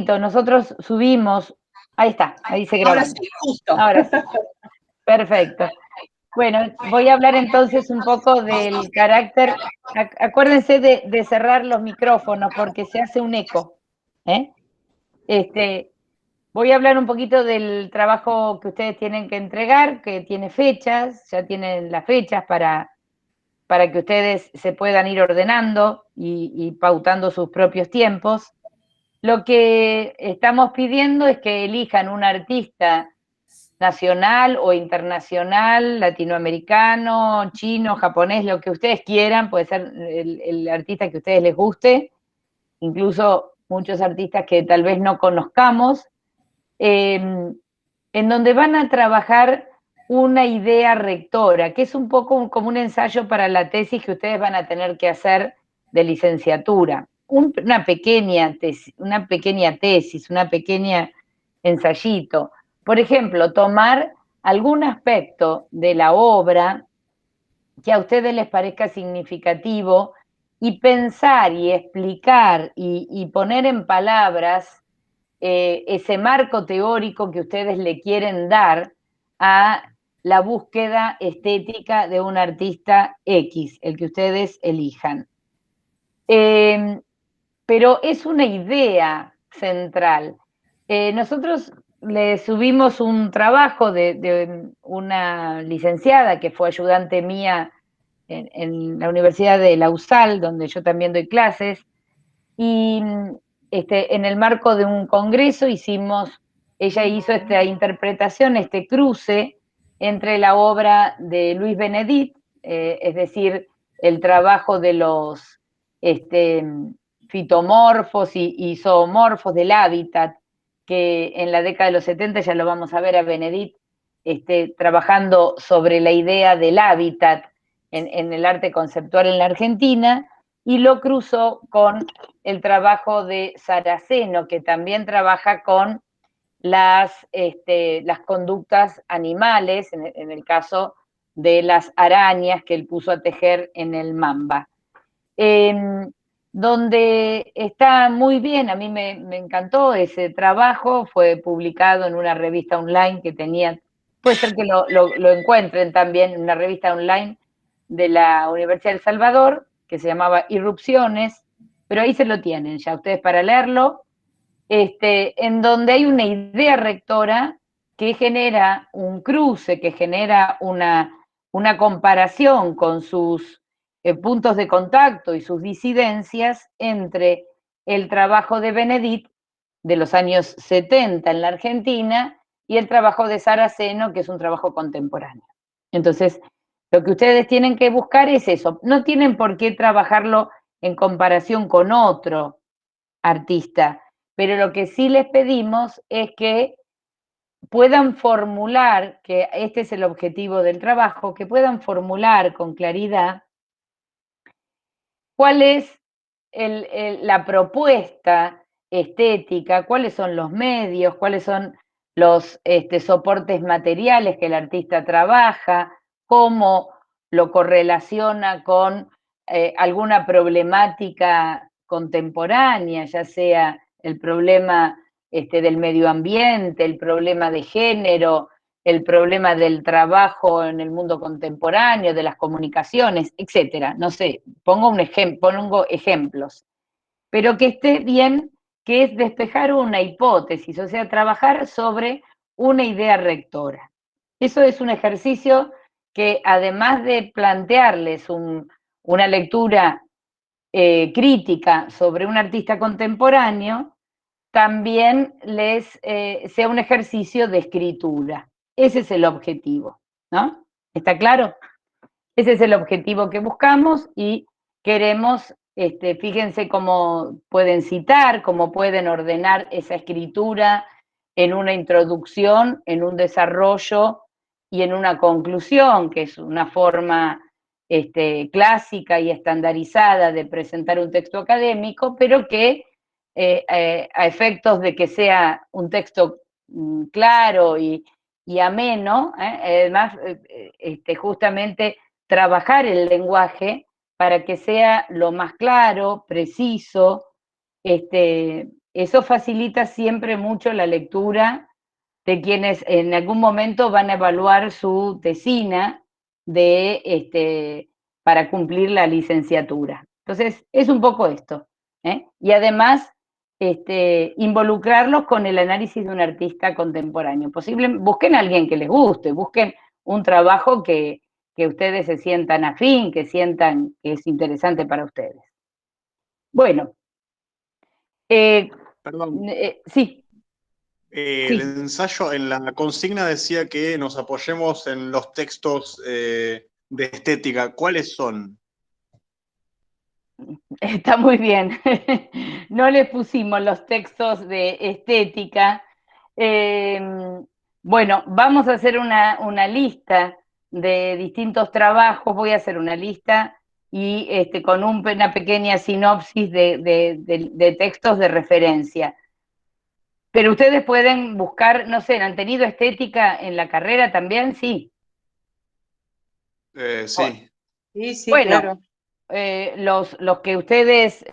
nosotros subimos, ahí está, ahí dice Ahora grabando. sí, justo. Ahora sí, perfecto. Bueno, voy a hablar entonces un poco del carácter. Acuérdense de cerrar los micrófonos porque se hace un eco. Voy a hablar un poquito del trabajo que ustedes tienen que entregar, que tiene fechas, ya tienen las fechas para que ustedes se puedan ir ordenando y pautando sus propios tiempos. Lo que estamos pidiendo es que elijan un artista nacional o internacional, latinoamericano, chino, japonés, lo que ustedes quieran, puede ser el artista que a ustedes les guste, incluso muchos artistas que tal vez no conozcamos, en donde van a trabajar una idea rectora, que es un poco como un ensayo para la tesis que ustedes van a tener que hacer de licenciatura. Una pequeña tesis, una pequeña ensayito. Por ejemplo, tomar algún aspecto de la obra que a ustedes les parezca significativo y pensar y explicar y poner en palabras ese marco teórico que ustedes le quieren dar a la búsqueda estética de un artista X, el que ustedes elijan. Pero es una idea central. Nosotros le subimos un trabajo de una licenciada que fue ayudante mía en la Universidad de La USAL, donde yo también doy clases, y en el marco de un congreso ella hizo esta interpretación, este cruce entre la obra de Luis Benedit, es decir, el trabajo de los fitomorfos y zoomorfos del hábitat, que en la década de los 70 ya lo vamos a ver a Benedit trabajando sobre la idea del hábitat en el arte conceptual en la Argentina, y lo cruzó con el trabajo de Saraceno, que también trabaja con las conductas animales, en el caso de las arañas que él puso a tejer en el Mamba. Donde está muy bien, a mí me encantó ese trabajo, fue publicado en una revista online que tenía, puede ser que lo encuentren también en una revista online de la Universidad de El Salvador, que se llamaba Irrupciones, pero ahí se lo tienen ya ustedes para leerlo, en donde hay una idea rectora que genera un cruce, que genera una comparación con sus puntos de contacto y sus disidencias entre el trabajo de Benedit de los años 70 en la Argentina y el trabajo de Saraceno, que es un trabajo contemporáneo. Entonces, lo que ustedes tienen que buscar es eso. No tienen por qué trabajarlo en comparación con otro artista, pero lo que sí les pedimos es que puedan formular, que este es el objetivo del trabajo, que puedan formular con claridad cuál es la propuesta estética, cuáles son los medios, cuáles son los soportes materiales que el artista trabaja, cómo lo correlaciona con alguna problemática contemporánea, ya sea el problema del medio ambiente, el problema de género, el problema del trabajo en el mundo contemporáneo, de las comunicaciones, etcétera. No sé, pongo ejemplos, pero que esté bien, que es despejar una hipótesis, o sea, trabajar sobre una idea rectora. Eso es un ejercicio que, además de plantearles una lectura crítica sobre un artista contemporáneo, también sea un ejercicio de escritura. Ese es el objetivo, ¿no? ¿Está claro? Ese es el objetivo que buscamos y queremos, fíjense cómo pueden citar, cómo pueden ordenar esa escritura en una introducción, en un desarrollo y en una conclusión, que es una forma clásica y estandarizada de presentar un texto académico, pero que a efectos de que sea un texto claro y ameno, además, justamente trabajar el lenguaje para que sea lo más claro, preciso, eso facilita siempre mucho la lectura de quienes en algún momento van a evaluar su tesina para cumplir la licenciatura. Entonces, es un poco esto. Y además, involucrarlos con el análisis de un artista contemporáneo. Busquen a alguien que les guste, busquen un trabajo que ustedes se sientan afín, que sientan que es interesante para ustedes. Bueno. Perdón. Sí. El ensayo en la consigna decía que nos apoyemos en los textos de estética. ¿Cuáles son? Está muy bien. No le pusimos los textos de estética. Bueno, vamos a hacer una lista de distintos trabajos. Voy a hacer una lista y con una pequeña sinopsis de textos de referencia. Pero ustedes pueden buscar, no sé, ¿han tenido estética en la carrera también? Sí. Sí. Sí, Bueno, claro. los que ustedes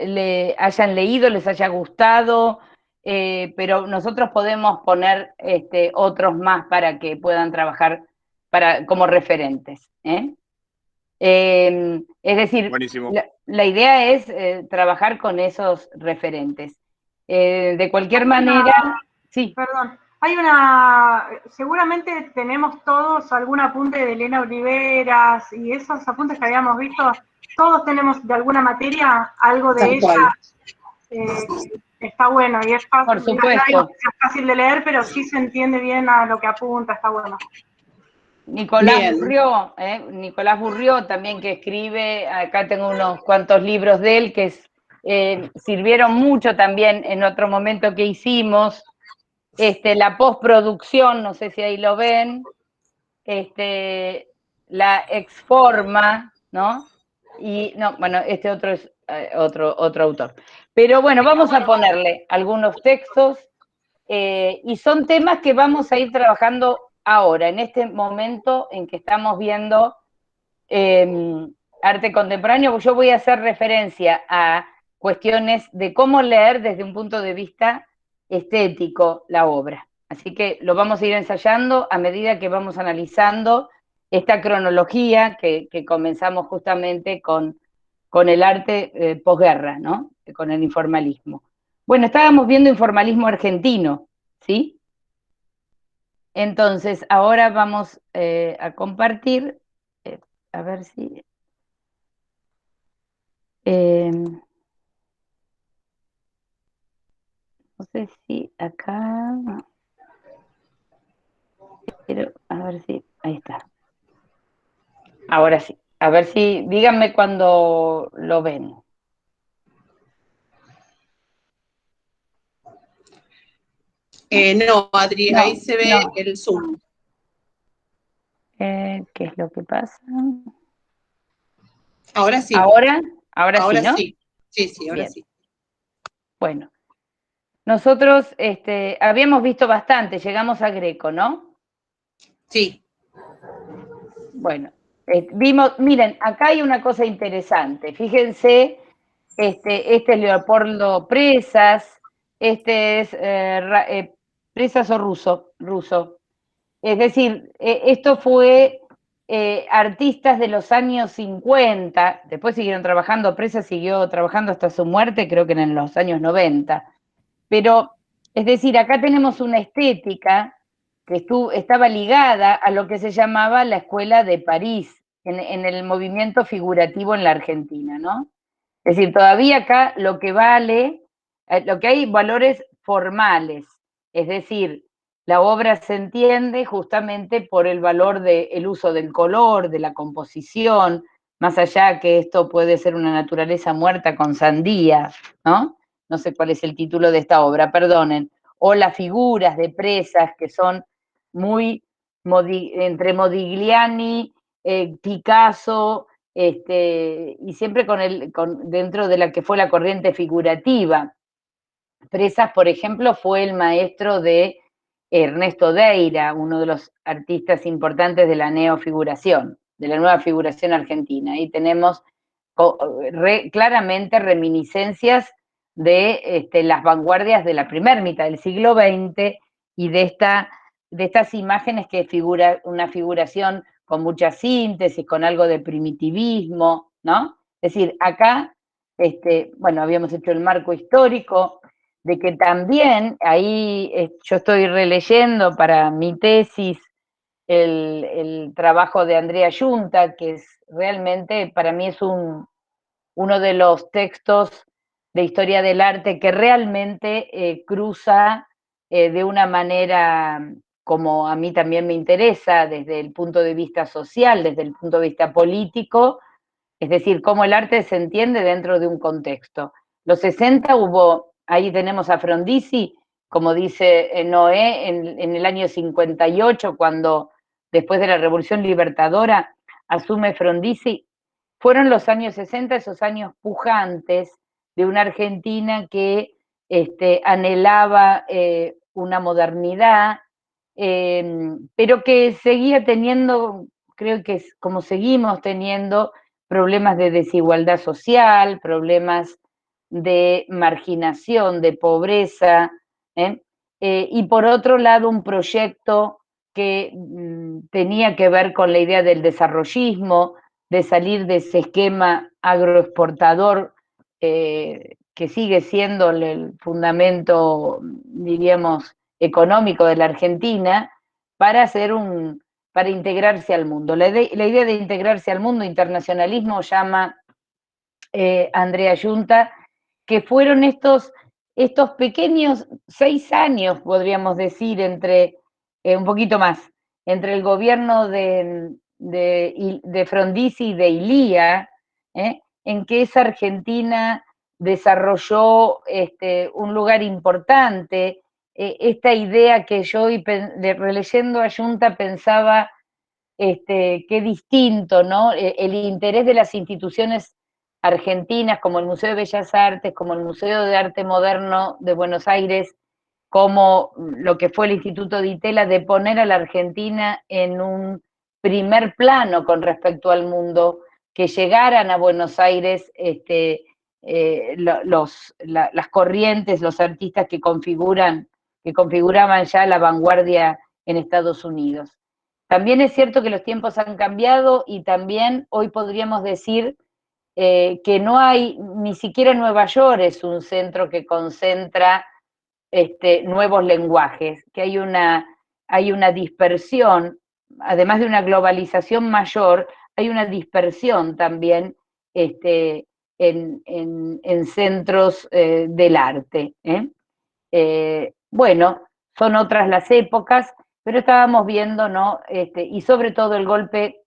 hayan leído, les haya gustado, pero nosotros podemos poner otros más para que puedan trabajar como referentes. Es decir, Buenísimo. la idea es trabajar con esos referentes. De cualquier manera, sí. Perdón, seguramente tenemos todos algún apunte de Elena Oliveras y esos apuntes que habíamos visto, todos tenemos de alguna materia algo de ella. Está bueno y es fácil, Por supuesto. es fácil de leer, pero sí se entiende bien a lo que apunta, está bueno. Nicolás Burrió también, que escribe, acá tengo unos cuantos libros de él que sirvieron mucho también en otro momento que hicimos, la postproducción, no sé si ahí lo ven, la exforma, ¿no? Y no, bueno, otro es otro autor. Pero bueno, vamos a ponerle algunos textos y son temas que vamos a ir trabajando ahora, en este momento en que estamos viendo arte contemporáneo. Yo voy a hacer referencia a cuestiones de cómo leer desde un punto de vista estético la obra. Así que lo vamos a ir ensayando a medida que vamos analizando esta cronología que comenzamos justamente con el arte posguerra, ¿no? Con el informalismo. Bueno, estábamos viendo informalismo argentino, ¿sí? Entonces, ahora vamos a compartir, a ver si... no sé si acá... Pero, a ver si... Ahí está. Ahora sí. A ver si... Díganme cuando lo ven. No, Adri, No, ahí se ve no. el Zoom. ¿Qué es lo que pasa? Ahora sí. Ahora sí, ¿no? Sí. Sí, ahora Bien. sí. Bueno. Nosotros habíamos visto bastante, llegamos a Greco, ¿no? Sí. Bueno, vimos, miren, acá hay una cosa interesante. Fíjense, este es Leopoldo Presas, este es Presas o ruso. Es decir, esto fue artistas de los años 50, después siguieron trabajando, Presas siguió trabajando hasta su muerte, creo que en los años 90. Pero, es decir, acá tenemos una estética que estaba ligada a lo que se llamaba la Escuela de París, en el movimiento figurativo en la Argentina, ¿no? Es decir, todavía acá lo que vale, lo que hay valores formales, es decir, la obra se entiende justamente por el valor del uso del color, de la composición, más allá que esto puede ser una naturaleza muerta con sandía, ¿no? No sé cuál es el título de esta obra, perdonen, o las figuras de Presas que son muy entre Modigliani, Picasso, y siempre dentro de la que fue la corriente figurativa. Presas, por ejemplo, fue el maestro de Ernesto Deira, uno de los artistas importantes de la neofiguración, de la nueva figuración argentina. Ahí tenemos claramente reminiscencias de las vanguardias de la primera mitad del siglo XX y de estas imágenes que figura una figuración con mucha síntesis, con algo de primitivismo, ¿no? Es decir, acá, bueno, habíamos hecho el marco histórico, de que también, ahí yo estoy releyendo para mi tesis el trabajo de Andrea Giunta, que es realmente, para mí es uno de los textos de historia del arte que realmente cruza de una manera como a mí también me interesa, desde el punto de vista social, desde el punto de vista político, es decir, cómo el arte se entiende dentro de un contexto. Los 60 ahí tenemos a Frondizi, como dice Noé, en el año 58, cuando después de la Revolución Libertadora asume Frondizi, fueron los años 60, esos años pujantes de una Argentina que anhelaba una modernidad, pero que seguía teniendo, creo que es como seguimos teniendo, problemas de desigualdad social, problemas de marginación, de pobreza, y por otro lado un proyecto que tenía que ver con la idea del desarrollismo, de salir de ese esquema agroexportador que sigue siendo el fundamento, diríamos, económico de la Argentina, para integrarse al mundo. La idea de integrarse al mundo, internacionalismo, llama Andrea Giunta, que fueron estos pequeños 6 años, podríamos decir, un poquito más, entre el gobierno de Frondizi y de Ilía, en que esa Argentina desarrolló un lugar importante, esta idea que yo hoy, releyendo a Giunta, pensaba qué distinto, ¿no? El interés de las instituciones argentinas, como el Museo de Bellas Artes, como el Museo de Arte Moderno de Buenos Aires, como lo que fue el Instituto Di Tella, de poner a la Argentina en un primer plano con respecto al mundo, que llegaran a Buenos Aires las corrientes, los artistas que configuraban ya la vanguardia en Estados Unidos. También es cierto que los tiempos han cambiado y también hoy podríamos decir que no hay, ni siquiera Nueva York es un centro que concentra nuevos lenguajes, que hay una dispersión, además de una globalización mayor, hay una dispersión también en centros del arte. Bueno, son otras las épocas, pero estábamos viendo, ¿no? Y sobre todo el golpe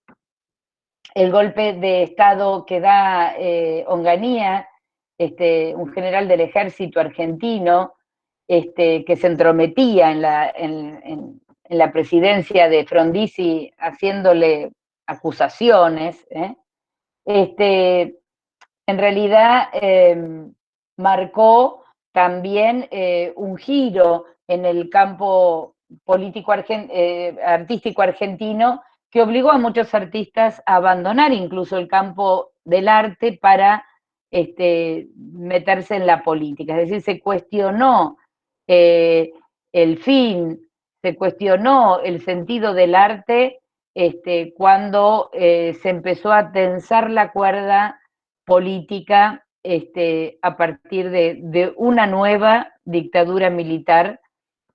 de Estado que da Onganía, un general del ejército argentino, que se entrometía en la presidencia de Frondizi haciéndole acusaciones, en realidad marcó también un giro en el campo político artístico argentino, que obligó a muchos artistas a abandonar incluso el campo del arte para meterse en la política. Es decir, se cuestionó el fin, se cuestionó el sentido del arte cuando se empezó a tensar la cuerda política a partir de una nueva dictadura militar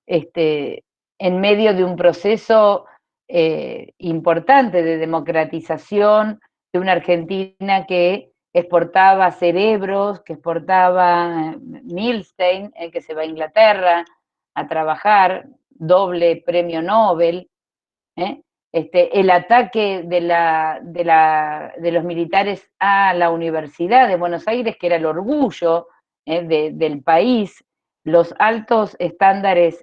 en medio de un proceso importante de democratización de una Argentina que exportaba cerebros, que exportaba Milstein, que se va a Inglaterra a trabajar, doble premio Nobel, el ataque de los militares a la Universidad de Buenos Aires, que era el orgullo del país, los altos estándares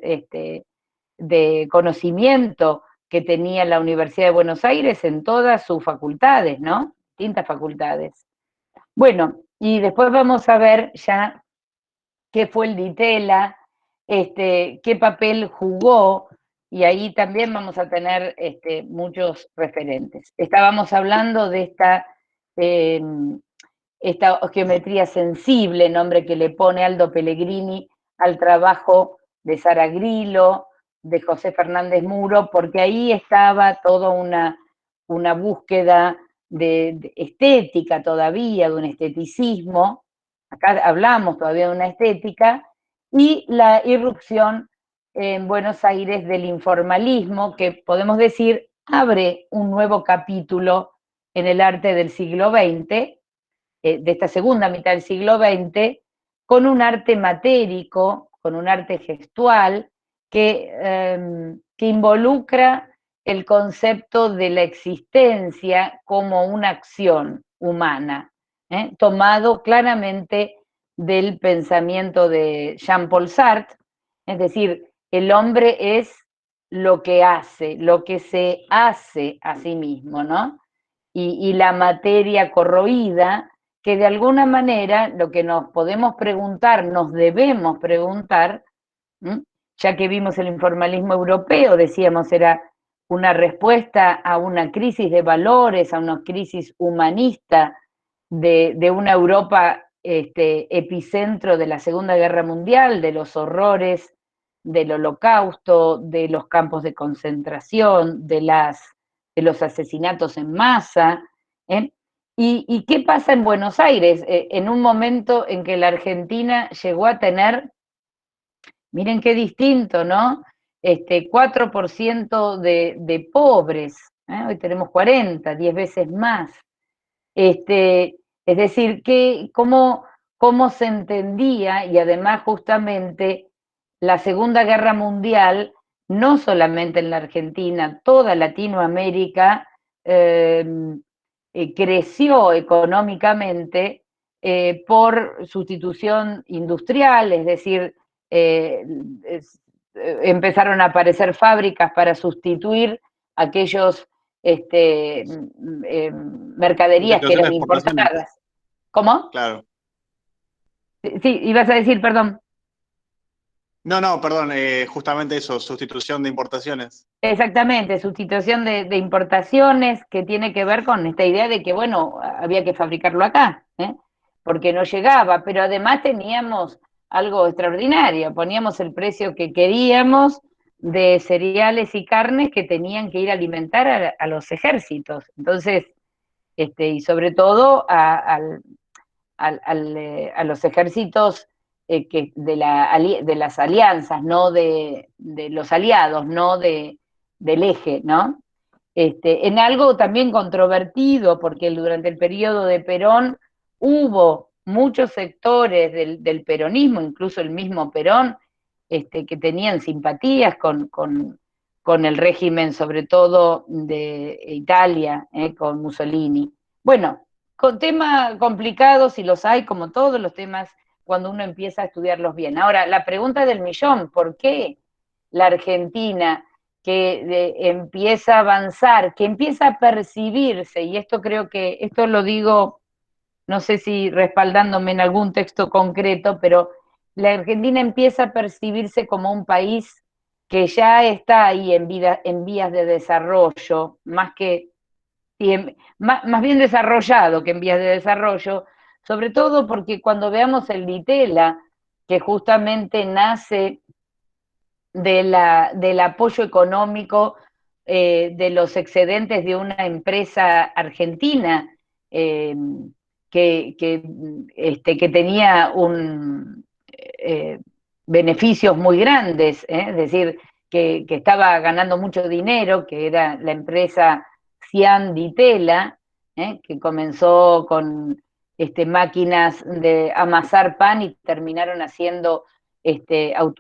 de conocimiento que tenía la Universidad de Buenos Aires en todas sus facultades, ¿no? Distintas facultades. Bueno, y después vamos a ver ya qué fue el Di Tella, qué papel jugó, y ahí también vamos a tener muchos referentes. Estábamos hablando de esta geometría sensible, nombre que le pone Aldo Pellegrini al trabajo de Sara Grillo, de José Fernández Muro, porque ahí estaba toda una búsqueda de estética todavía, de un esteticismo, acá hablamos todavía de una estética, y la irrupción en Buenos Aires del informalismo, que podemos decir abre un nuevo capítulo en el arte del siglo XX, de esta segunda mitad del siglo XX, con un arte matérico, con un arte gestual, que involucra el concepto de la existencia como una acción humana, tomado claramente del pensamiento de Jean-Paul Sartre, es decir, el hombre es lo que hace, lo que se hace a sí mismo, ¿no? Y la materia corroída, que de alguna manera lo que nos podemos preguntar, nos debemos preguntar, ya que vimos el informalismo europeo, decíamos, era una respuesta a una crisis de valores, a una crisis humanista de una Europa epicentro de la Segunda Guerra Mundial, de los horrores del Holocausto, de los campos de concentración, de los asesinatos en masa. ¿eh? ¿Y qué pasa en Buenos Aires? En un momento en que la Argentina llegó a tener, miren qué distinto, ¿no? 4% de pobres, hoy tenemos 40, 10 veces más. Es decir, cómo se entendía, y además justamente la Segunda Guerra Mundial, no solamente en la Argentina, toda Latinoamérica creció económicamente por sustitución industrial, es decir, empezaron a aparecer fábricas para sustituir aquellos mercaderías que eran importadas. ¿Cómo? Claro. Sí, ibas a decir, perdón. No, perdón, justamente eso, sustitución de importaciones. Exactamente, sustitución de importaciones, que tiene que ver con esta idea de que, bueno, había que fabricarlo acá, porque no llegaba, pero además teníamos algo extraordinario, poníamos el precio que queríamos de cereales y carnes que tenían que ir a alimentar a los ejércitos. Entonces, y sobre todo a los ejércitos de las alianzas, no de los aliados, no del eje, ¿no? En algo también controvertido, porque durante el periodo de Perón hubo muchos sectores del peronismo, incluso el mismo Perón, que tenían simpatías con el régimen, sobre todo de Italia, con Mussolini. Bueno, con temas complicados, y los hay, como todos los temas, cuando uno empieza a estudiarlos bien. Ahora, la pregunta del millón, ¿por qué la Argentina, que empieza a avanzar, que empieza a percibirse, y esto creo que, esto lo digo, no sé si respaldándome en algún texto concreto, pero la Argentina empieza a percibirse como un país que ya está ahí en vías de desarrollo, más bien desarrollado que en vías de desarrollo, sobre todo porque cuando veamos el Ditela, que justamente nace del apoyo económico de los excedentes de una empresa argentina que tenía beneficios muy grandes, es decir, que estaba ganando mucho dinero, que era la empresa Cian Ditela, que comenzó con máquinas de amasar pan y terminaron haciendo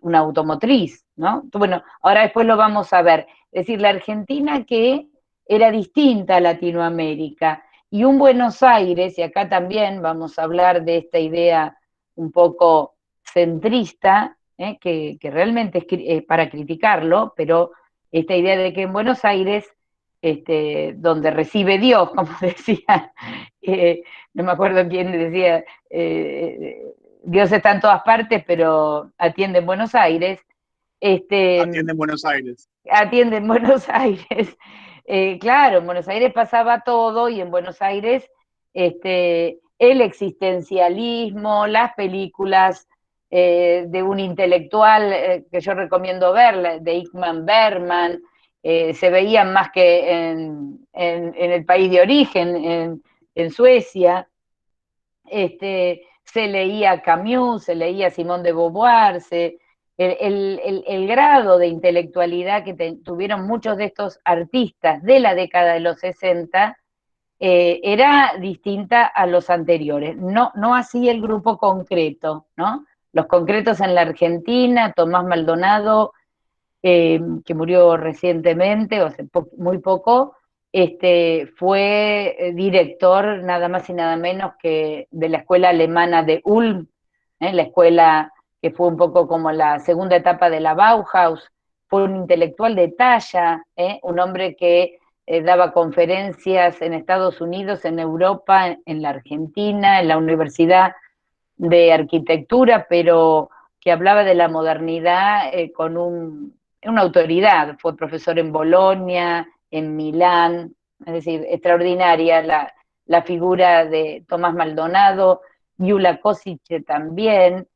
una automotriz, ¿no? Bueno, ahora después lo vamos a ver. Es decir, la Argentina que era distinta a Latinoamérica, y un Buenos Aires, y acá también vamos a hablar de esta idea un poco centrista, que realmente es para criticarlo, pero esta idea de que en Buenos Aires, donde recibe Dios, como decía, no me acuerdo quién decía, Dios está en todas partes, pero atiende en Buenos Aires. Atiende en Buenos Aires. Atiende en Buenos Aires. Claro, en Buenos Aires pasaba todo, y en Buenos Aires el existencialismo, las películas de un intelectual que yo recomiendo ver, de Ingmar Bergman, se veían más que en el país de origen, en Suecia. Se leía Camus, se leía Simone de Beauvoir, el grado de intelectualidad que tuvieron muchos de estos artistas de la década de los 60 era distinta a los anteriores. No así el grupo concreto, ¿no? Los concretos en la Argentina, Tomás Maldonado, que murió recientemente, o hace muy poco, fue director nada más y nada menos que de la escuela alemana de Ulm, la escuela que fue un poco como la segunda etapa de la Bauhaus. Fue un intelectual de talla, un hombre que daba conferencias en Estados Unidos, en Europa, en la Argentina, en la Universidad de Arquitectura, pero que hablaba de la modernidad con una autoridad. Fue profesor en Bolonia, en Milán, es decir, extraordinaria la figura de Tomás Maldonado, Gyula Kosice también,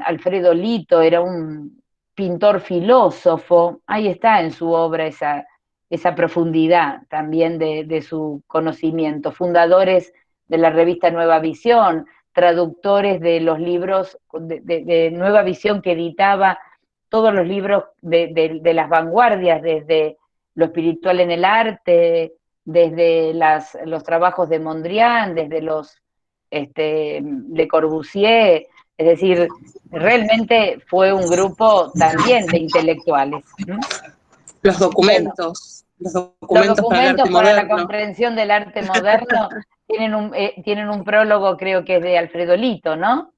Alfredo Lito era un pintor filósofo, ahí está en su obra esa profundidad también de su conocimiento. Fundadores de la revista Nueva Visión, traductores de los libros de Nueva Visión que editaba todos los libros de las vanguardias, desde lo espiritual en el arte, desde los trabajos de Mondrian, desde los Le Corbusier, es decir, realmente fue un grupo también de intelectuales. Los documentos, Los para el arte documentos para la moderno. comprensión del arte moderno tienen un prólogo, creo que es de Alfredo Lito, ¿no?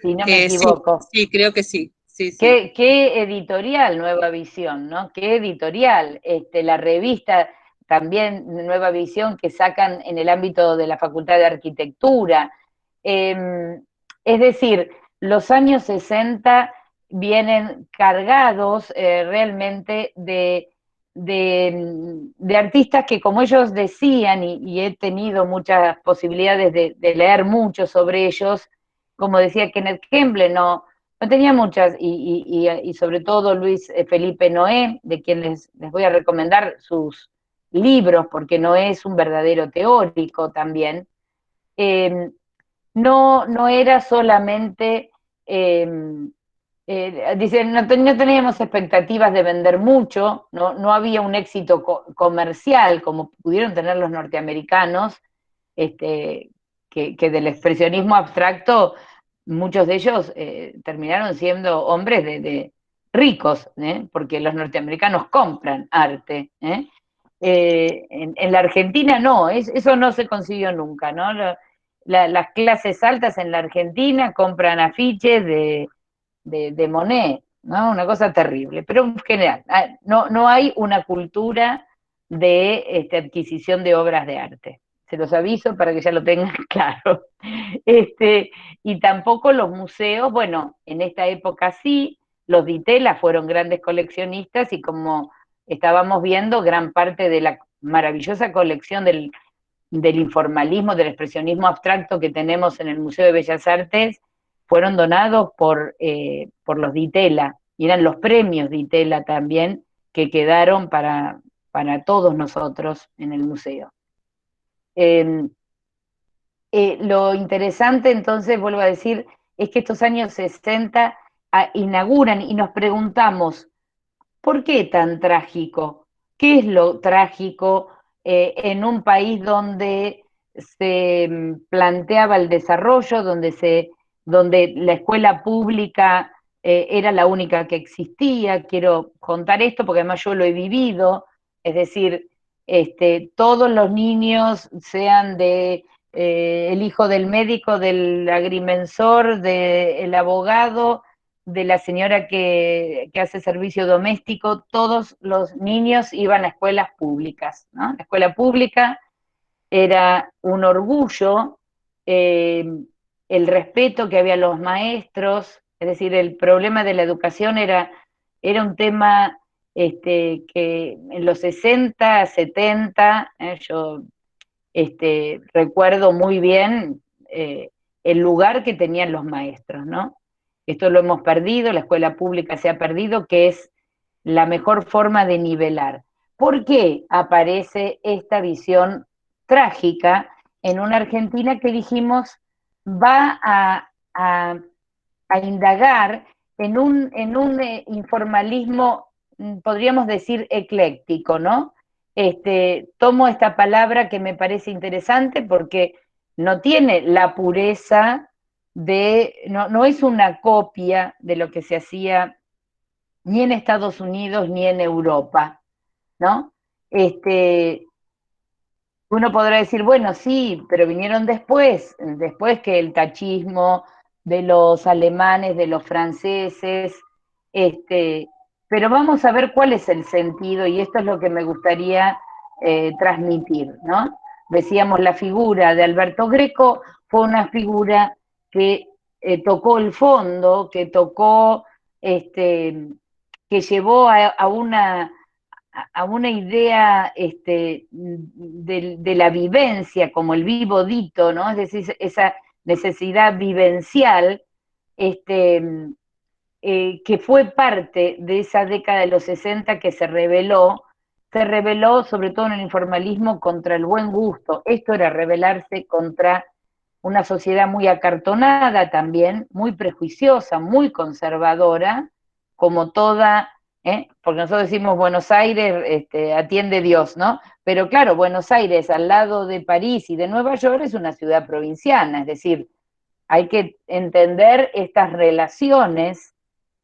Si no me equivoco. Sí, creo que sí. Sí. Qué editorial Nueva Visión, ¿no? Qué editorial. La revista también Nueva Visión que sacan en el ámbito de la Facultad de Arquitectura. Es decir, los años 60 vienen cargados realmente de artistas que, como ellos decían, y he tenido muchas posibilidades de leer mucho sobre ellos, como decía Kenneth Kemble, no tenía muchas, y sobre todo Luis Felipe Noé, de quien les voy a recomendar sus libros, porque Noé es un verdadero teórico también. No era solamente, dicen, no teníamos expectativas de vender mucho, no había un éxito comercial como pudieron tener los norteamericanos, que del expresionismo abstracto, muchos de ellos terminaron siendo hombres de ricos, porque los norteamericanos compran arte. En la Argentina no, eso no se consiguió nunca, ¿no? Las clases altas en la Argentina compran afiches de Monet, ¿no? Una cosa terrible, pero en general, no hay una cultura de adquisición de obras de arte. Se los aviso para que ya lo tengan claro. Y tampoco los museos, bueno, en esta época sí, los Di Tella fueron grandes coleccionistas y como estábamos viendo, gran parte de la maravillosa colección del informalismo, del expresionismo abstracto que tenemos en el Museo de Bellas Artes, fueron donados por los Di Tella, y eran los premios Di Tella también, que quedaron para todos nosotros en el museo. Lo interesante, entonces, vuelvo a decir, es que estos años 60 inauguran y nos preguntamos, ¿por qué tan trágico? ¿Qué es lo trágico en un país donde se planteaba el desarrollo, donde la escuela pública era la única que existía? Quiero contar esto porque además yo lo he vivido, es decir, todos los niños, sean de el hijo del médico, del agrimensor, del abogado, de la señora que hace servicio doméstico, todos los niños iban a escuelas públicas, ¿no? La escuela pública era un orgullo, el respeto que había a los maestros, es decir, el problema de la educación era un tema que en los 60, 70, yo recuerdo muy bien el lugar que tenían los maestros, ¿no? Esto lo hemos perdido, la escuela pública se ha perdido, que es la mejor forma de nivelar. ¿Por qué aparece esta visión trágica en una Argentina que dijimos va a indagar en un informalismo, podríamos decir, ecléctico, ¿no? Tomo esta palabra que me parece interesante porque no tiene la pureza no es una copia de lo que se hacía ni en Estados Unidos ni en Europa, ¿no? Uno podrá decir, bueno, sí, pero vinieron después que el tachismo de los alemanes, de los franceses, pero vamos a ver cuál es el sentido, y esto es lo que me gustaría transmitir, ¿no? Decíamos, la figura de Alberto Greco fue una figura que tocó el fondo, que tocó, que llevó a una idea de la vivencia, como el vivo dito, ¿no? Es decir, esa necesidad vivencial, que fue parte de esa década de los 60 que se reveló sobre todo en el informalismo contra el buen gusto. Esto era rebelarse contra una sociedad muy acartonada también, muy prejuiciosa, muy conservadora, como toda, porque nosotros decimos Buenos Aires, atiende Dios, ¿no? Pero claro, Buenos Aires al lado de París y de Nueva York es una ciudad provinciana, es decir, hay que entender estas relaciones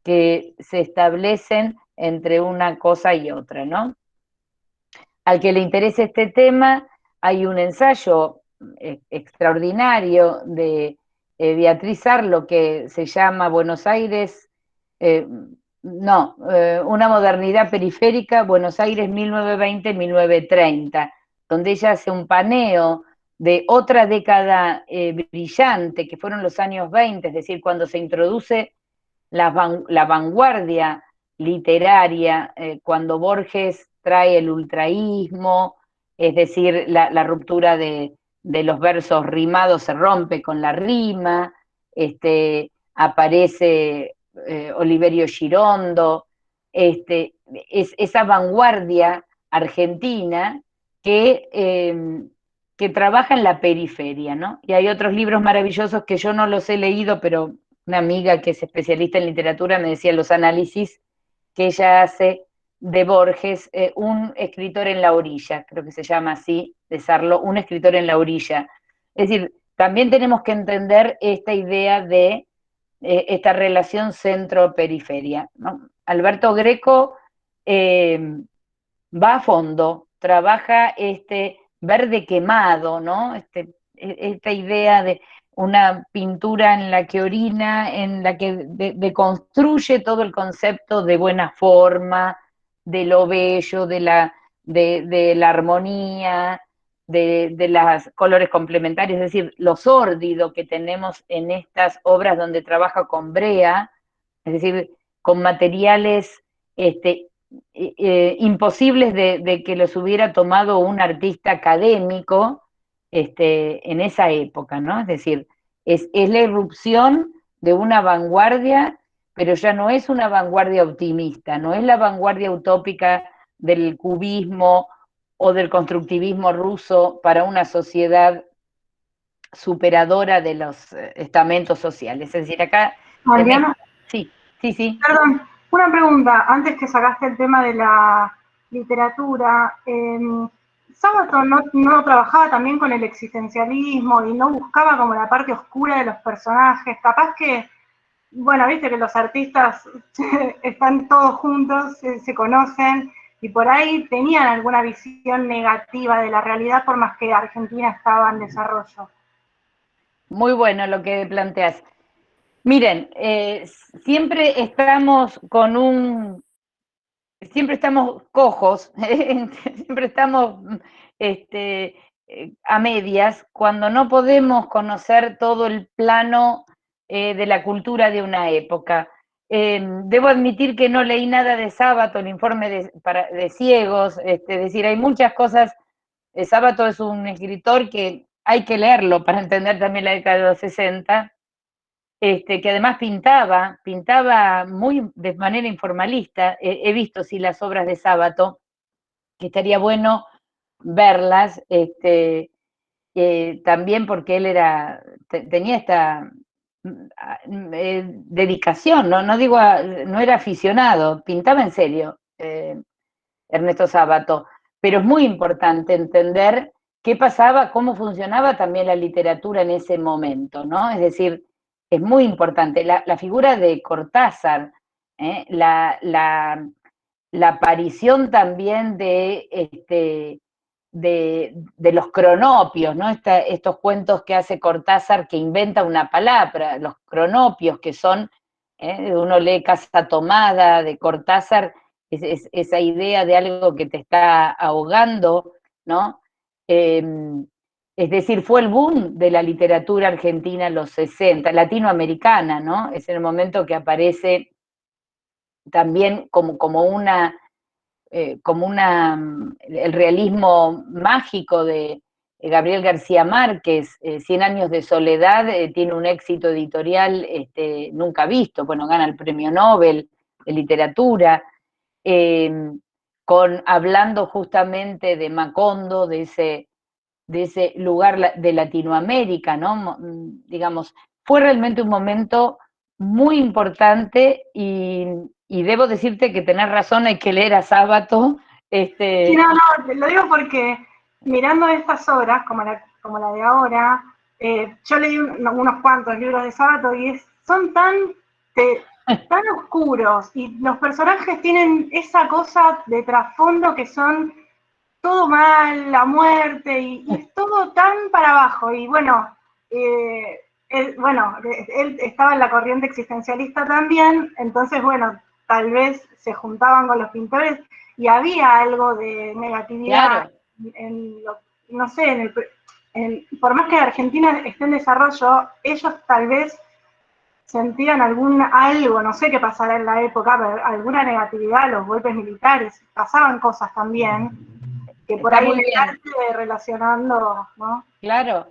que se establecen entre una cosa y otra, ¿no? Al que le interese este tema, hay un ensayo extraordinario de Beatriz Arlo que se llama Buenos Aires, una modernidad periférica, Buenos Aires 1920-1930, donde ella hace un paneo de otra década brillante, que fueron los años 20, es decir, cuando se introduce la vanguardia literaria, cuando Borges trae el ultraísmo, es decir, la ruptura de los versos rimados se rompe con la rima, aparece Oliverio Girondo, es esa vanguardia argentina que trabaja en la periferia, ¿no? Y hay otros libros maravillosos que yo no los he leído, pero una amiga que es especialista en literatura me decía los análisis que ella hace de Borges, un escritor en la orilla, creo que se llama así, de Sarlo, un escritor en la orilla. Es decir, también tenemos que entender esta idea de esta relación centro-periferia, ¿no? Alberto Greco va a fondo, trabaja este verde quemado, ¿no? Esta idea de una pintura en la que orina, en la que deconstruye todo el concepto de buena forma, de lo bello, de la armonía, de los colores complementarios, es decir, lo sórdido que tenemos en estas obras donde trabaja con brea, es decir, con materiales imposibles de que los hubiera tomado un artista académico en esa época, ¿no? Es decir, es la irrupción de una vanguardia, pero ya no es una vanguardia optimista, no es la vanguardia utópica del cubismo o del constructivismo ruso para una sociedad superadora de los estamentos sociales. Es decir, acá... Mariana, sí. Perdón, una pregunta, antes que sacaste el tema de la literatura, Sábato no trabajaba también con el existencialismo y no buscaba como la parte oscura de los personajes, capaz que, bueno, viste que los artistas están todos juntos, se conocen, y por ahí tenían alguna visión negativa de la realidad por más que Argentina estaba en desarrollo. Muy bueno lo que planteas. Miren, siempre estamos siempre estamos cojos, siempre estamos a medias, cuando no podemos conocer todo el plano de la cultura de una época. Debo admitir que no leí nada de Sábato, el informe de ciegos, es decir, hay muchas cosas Sábato es un escritor que hay que leerlo para entender también la década de los 60, que además pintaba muy de manera informalista. He visto sí las obras de Sábato, que estaría bueno verlas, también porque él tenía esta dedicación, no digo, no era aficionado, pintaba en serio, Ernesto Sábato, pero es muy importante entender qué pasaba, cómo funcionaba también la literatura en ese momento, ¿no? Es decir, es muy importante. La figura de Cortázar, la aparición también de los cronopios, ¿no? Estos cuentos que hace Cortázar que inventa una palabra, los cronopios que son, uno lee Casa Tomada de Cortázar, esa idea de algo que te está ahogando, ¿no? Es decir, fue el boom de la literatura argentina en los 60, latinoamericana, ¿no? Es el momento que aparece también el realismo mágico de Gabriel García Márquez, Cien años de soledad, tiene un éxito editorial nunca visto, bueno, gana el premio Nobel de literatura, hablando justamente de Macondo, de ese lugar de Latinoamérica, ¿no? Digamos, fue realmente un momento muy importante y debo decirte que tenés razón, hay que leer a Sábato. Sí, no, te lo digo porque mirando estas obras, como la de ahora, yo leí unos cuantos libros de Sábato y son tan oscuros y los personajes tienen esa cosa de trasfondo que son todo mal, la muerte, y es todo tan para abajo. Y bueno, él estaba en la corriente existencialista también, entonces, bueno, tal vez se juntaban con los pintores y había algo de negatividad Claro. No sé, por más que Argentina esté en desarrollo, ellos tal vez sentían algo, no sé qué pasará en la época, pero alguna negatividad, los golpes militares, pasaban cosas también, que por Está ahí muy el bien. arte relacionando, ¿no? Claro,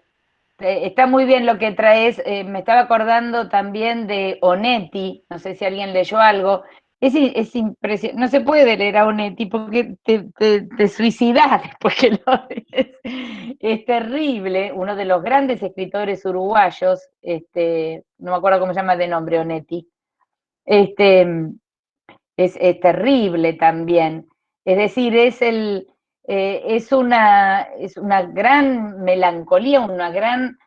está muy bien lo que traes. Me estaba acordando también de Onetti, no sé si alguien leyó algo. Es impresionante, no se puede leer a Onetti porque te suicidás después que lo lees. Es terrible, uno de los grandes escritores uruguayos, no me acuerdo cómo se llama de nombre Onetti, este, es terrible también. Es decir, es una gran melancolía, una gran,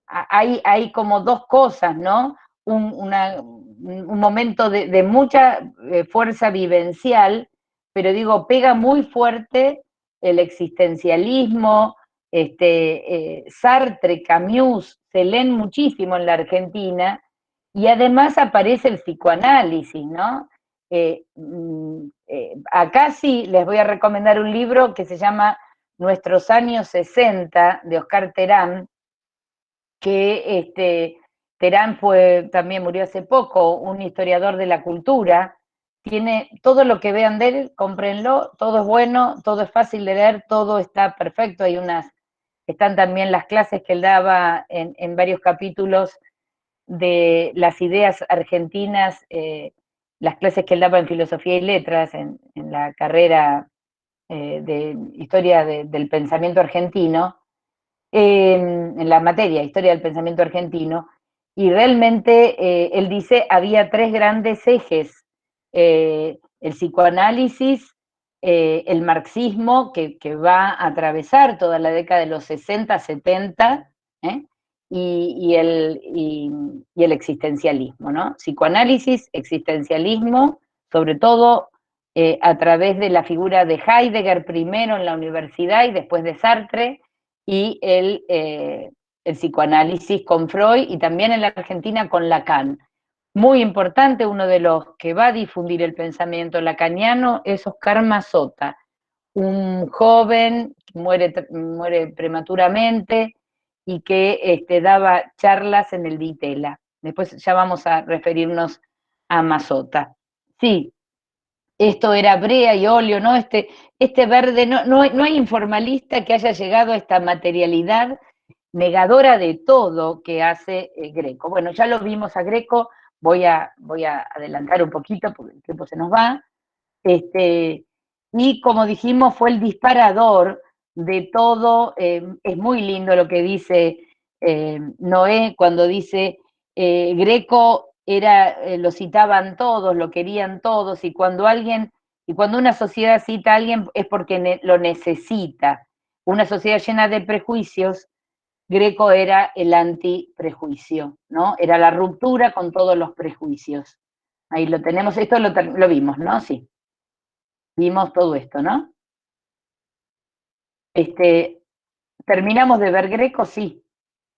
hay como dos cosas, ¿no? Un momento de mucha fuerza vivencial, pero digo, pega muy fuerte el existencialismo, Sartre, Camus, se leen muchísimo en la Argentina, y además aparece el psicoanálisis, ¿no? Acá sí les voy a recomendar un libro que se llama Nuestros años 60, de Oscar Terán, que Terán también murió hace poco, un historiador de la cultura. Tiene todo lo que vean de él, cómprenlo, todo es bueno, todo es fácil de leer, todo está perfecto. Están también las clases que él daba en varios capítulos de las ideas argentinas, las clases que él daba en filosofía y letras, en la carrera de historia del pensamiento argentino, en la materia historia del pensamiento argentino, y realmente él dice había tres grandes ejes, el psicoanálisis, el marxismo, que va a atravesar toda la década de los 60, 70, ¿eh? y el existencialismo, ¿no? Psicoanálisis, existencialismo, sobre todo a través de la figura de Heidegger primero en la universidad y después de Sartre, y el psicoanálisis con Freud y también en la Argentina con Lacan. Muy importante, uno de los que va a difundir el pensamiento lacaniano es Oscar Mazota, un joven que muere prematuramente y que daba charlas en el Ditela. Después ya vamos a referirnos a Mazota. Sí, esto era brea y óleo, ¿no? Este verde, no hay informalista que haya llegado a esta materialidad negadora de todo que hace Greco. Bueno, ya lo vimos a Greco, voy a adelantar un poquito porque el tiempo se nos va. Y como dijimos, fue el disparador de todo. Es muy lindo lo que dice Noé cuando dice Greco lo citaban todos, lo querían todos, y cuando una sociedad cita a alguien es porque lo necesita. Una sociedad llena de prejuicios, Greco era el antiprejuicio, ¿no? Era la ruptura con todos los prejuicios. Ahí lo tenemos, esto lo vimos, ¿no? Sí. Vimos todo esto, ¿no? ¿Terminamos de ver Greco? Sí.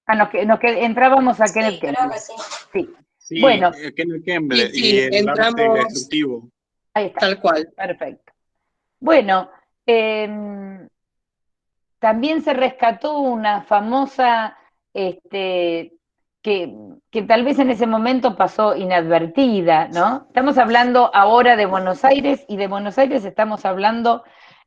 Entrábamos a Kenneth Kemble. Creo que sí. Sí. Sí, Bueno. Kenneth Kemble Sí, y el arte entramos destructivo. Ahí está. tal cual. Perfecto. Bueno, también se rescató una famosa, que tal vez en ese momento pasó inadvertida, ¿no? Estamos hablando ahora de Buenos Aires, y de Buenos Aires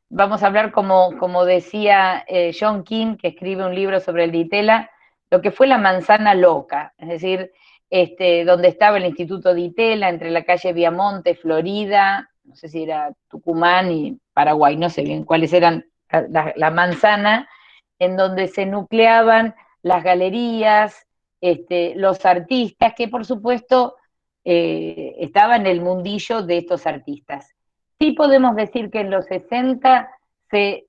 vamos a hablar como decía John King, que escribe un libro sobre el Di Tella, lo que fue la manzana loca, es decir, donde estaba el Instituto Di Tella, entre la calle Viamonte, Florida, no sé si era Tucumán y Paraguay, no sé bien cuáles eran la manzana, en donde se nucleaban las galerías, los artistas, que por supuesto estaban en el mundillo de estos artistas. Sí podemos decir que en los 60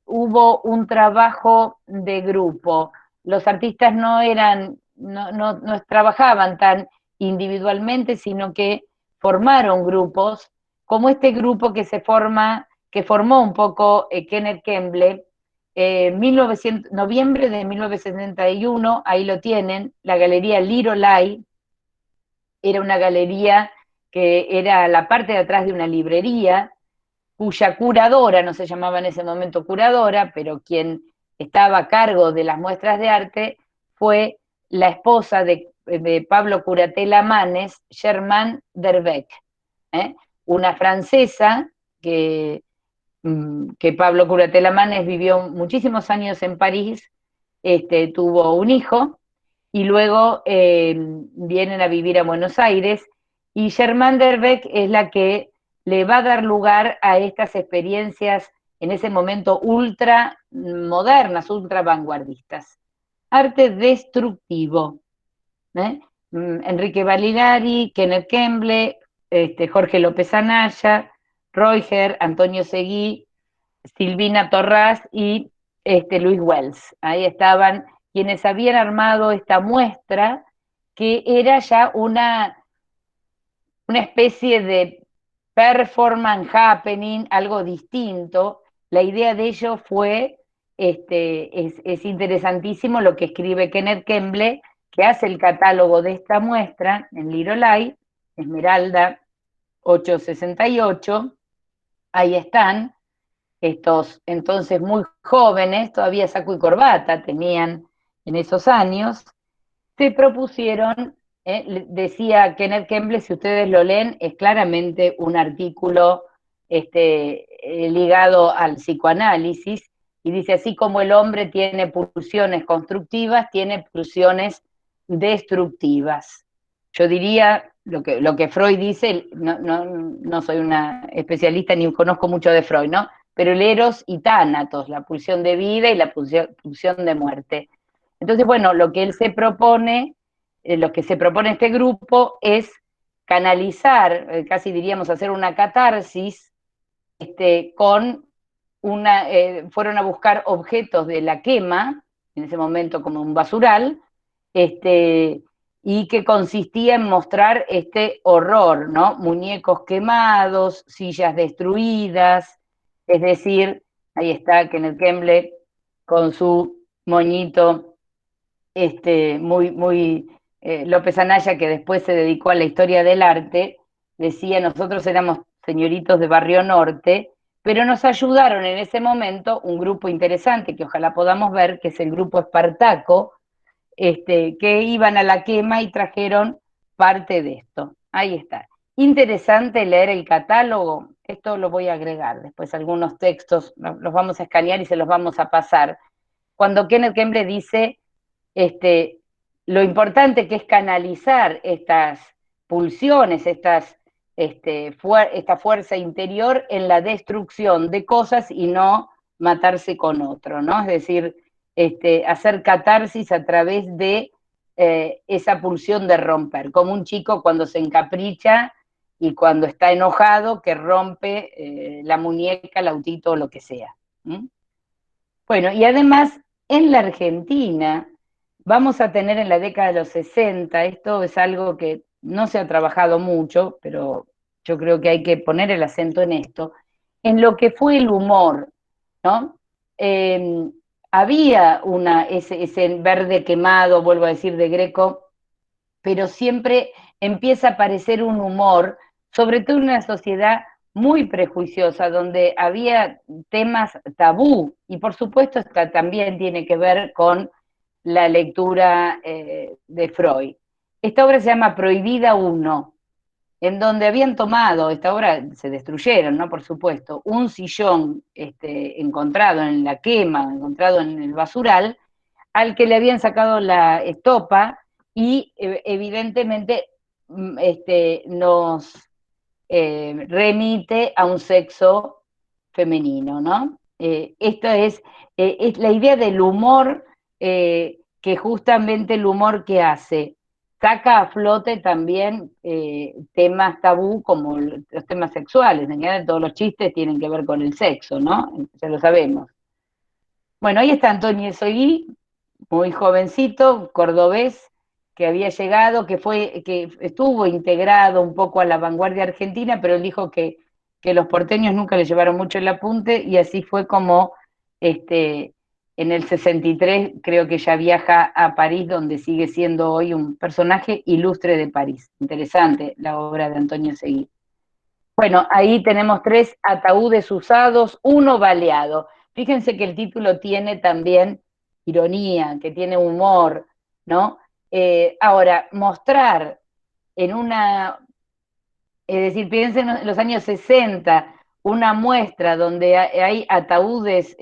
hubo un trabajo de grupo. Los artistas no trabajaban tan individualmente, sino que formaron grupos, como este grupo que formó un poco Kenneth Kemble, noviembre de 1971, ahí lo tienen, la galería Lirolai, era una galería que era la parte de atrás de una librería, cuya curadora, no se llamaba en ese momento curadora, pero quien estaba a cargo de las muestras de arte fue la esposa de Pablo Curatella Manes, Germaine Derbeck, una francesa que Pablo Curatella Manes vivió muchísimos años en París, tuvo un hijo, y luego vienen a vivir a Buenos Aires, y Germaine Derbeck es la que le va a dar lugar a estas experiencias en ese momento ultra modernas, ultra vanguardistas. Arte destructivo. Enrique Balinari, Kenneth Kemble, Jorge López Anaya, Reuger, Antonio Seguí, Silvina Torras y Luis Wells. Ahí estaban quienes habían armado esta muestra, que era ya una especie de performance happening, algo distinto. La idea de ello fue, es interesantísimo lo que escribe Kenneth Kemble, que hace el catálogo de esta muestra en Lirolai, Esmeralda 868, ahí están, estos entonces muy jóvenes, todavía saco y corbata tenían en esos años, se propusieron, decía Kenneth Kemble, si ustedes lo leen, es claramente un artículo ligado al psicoanálisis, y dice, así como el hombre tiene pulsiones constructivas, tiene pulsiones destructivas. Yo diría, lo que Freud dice, no soy una especialista ni conozco mucho de Freud, ¿no? Pero el eros y tánatos, la pulsión de vida y la pulsión de muerte. Entonces, bueno, lo que se propone este grupo es canalizar, casi diríamos hacer una catarsis, fueron a buscar objetos de la quema, en ese momento como un basural, y que consistía en mostrar este horror, ¿no? Muñecos quemados, sillas destruidas, es decir, ahí está Kenneth Kemble con su moñito, muy López Anaya, que después se dedicó a la historia del arte, decía, nosotros éramos señoritos de Barrio Norte, pero nos ayudaron en ese momento un grupo interesante, que ojalá podamos ver, que es el grupo Espartaco, que iban a la quema y trajeron parte de esto. Ahí está. Interesante leer el catálogo, esto lo voy a agregar, después algunos textos los vamos a escanear y se los vamos a pasar, cuando Kenneth Kemble dice lo importante que es canalizar estas pulsiones, esta fuerza interior en la destrucción de cosas y no matarse con otro, ¿no? Es decir, hacer catarsis a través de esa pulsión de romper, como un chico cuando se encapricha y cuando está enojado que rompe la muñeca, el autito o lo que sea. Bueno, y además en la Argentina vamos a tener en la década de los 60, esto es algo que no se ha trabajado mucho, pero yo creo que hay que poner el acento en esto, en lo que fue el humor, ¿no? Había ese verde quemado, vuelvo a decir, de Greco, pero siempre empieza a aparecer un humor, sobre todo en una sociedad muy prejuiciosa, donde había temas tabú, y por supuesto también tiene que ver con la lectura de Freud. Esta obra se llama Prohibida 1, en donde habían tomado, esta obra se destruyeron, ¿no? Por supuesto, un sillón encontrado en la quema, encontrado en el basural, al que le habían sacado la estopa y evidentemente nos remite a un sexo femenino, ¿no? Esto es la idea del humor, que justamente el humor que hace, saca a flote también temas tabú como los temas sexuales. En general todos los chistes tienen que ver con el sexo, ¿no? Ya lo sabemos. Bueno, ahí está Antonio Esoguí, muy jovencito, cordobés, que había llegado, que estuvo integrado un poco a la vanguardia argentina, pero él dijo que los porteños nunca le llevaron mucho el apunte, y así fue como en el 63 creo que ya viaja a París, donde sigue siendo hoy un personaje ilustre de París. Interesante la obra de Antonio Seguí. Bueno, ahí tenemos 3 ataúdes usados, 1 baleado. Fíjense que el título tiene también ironía, que tiene humor, ¿no? Ahora, mostrar en es decir, piensen en los años 60, una muestra donde hay ataúdes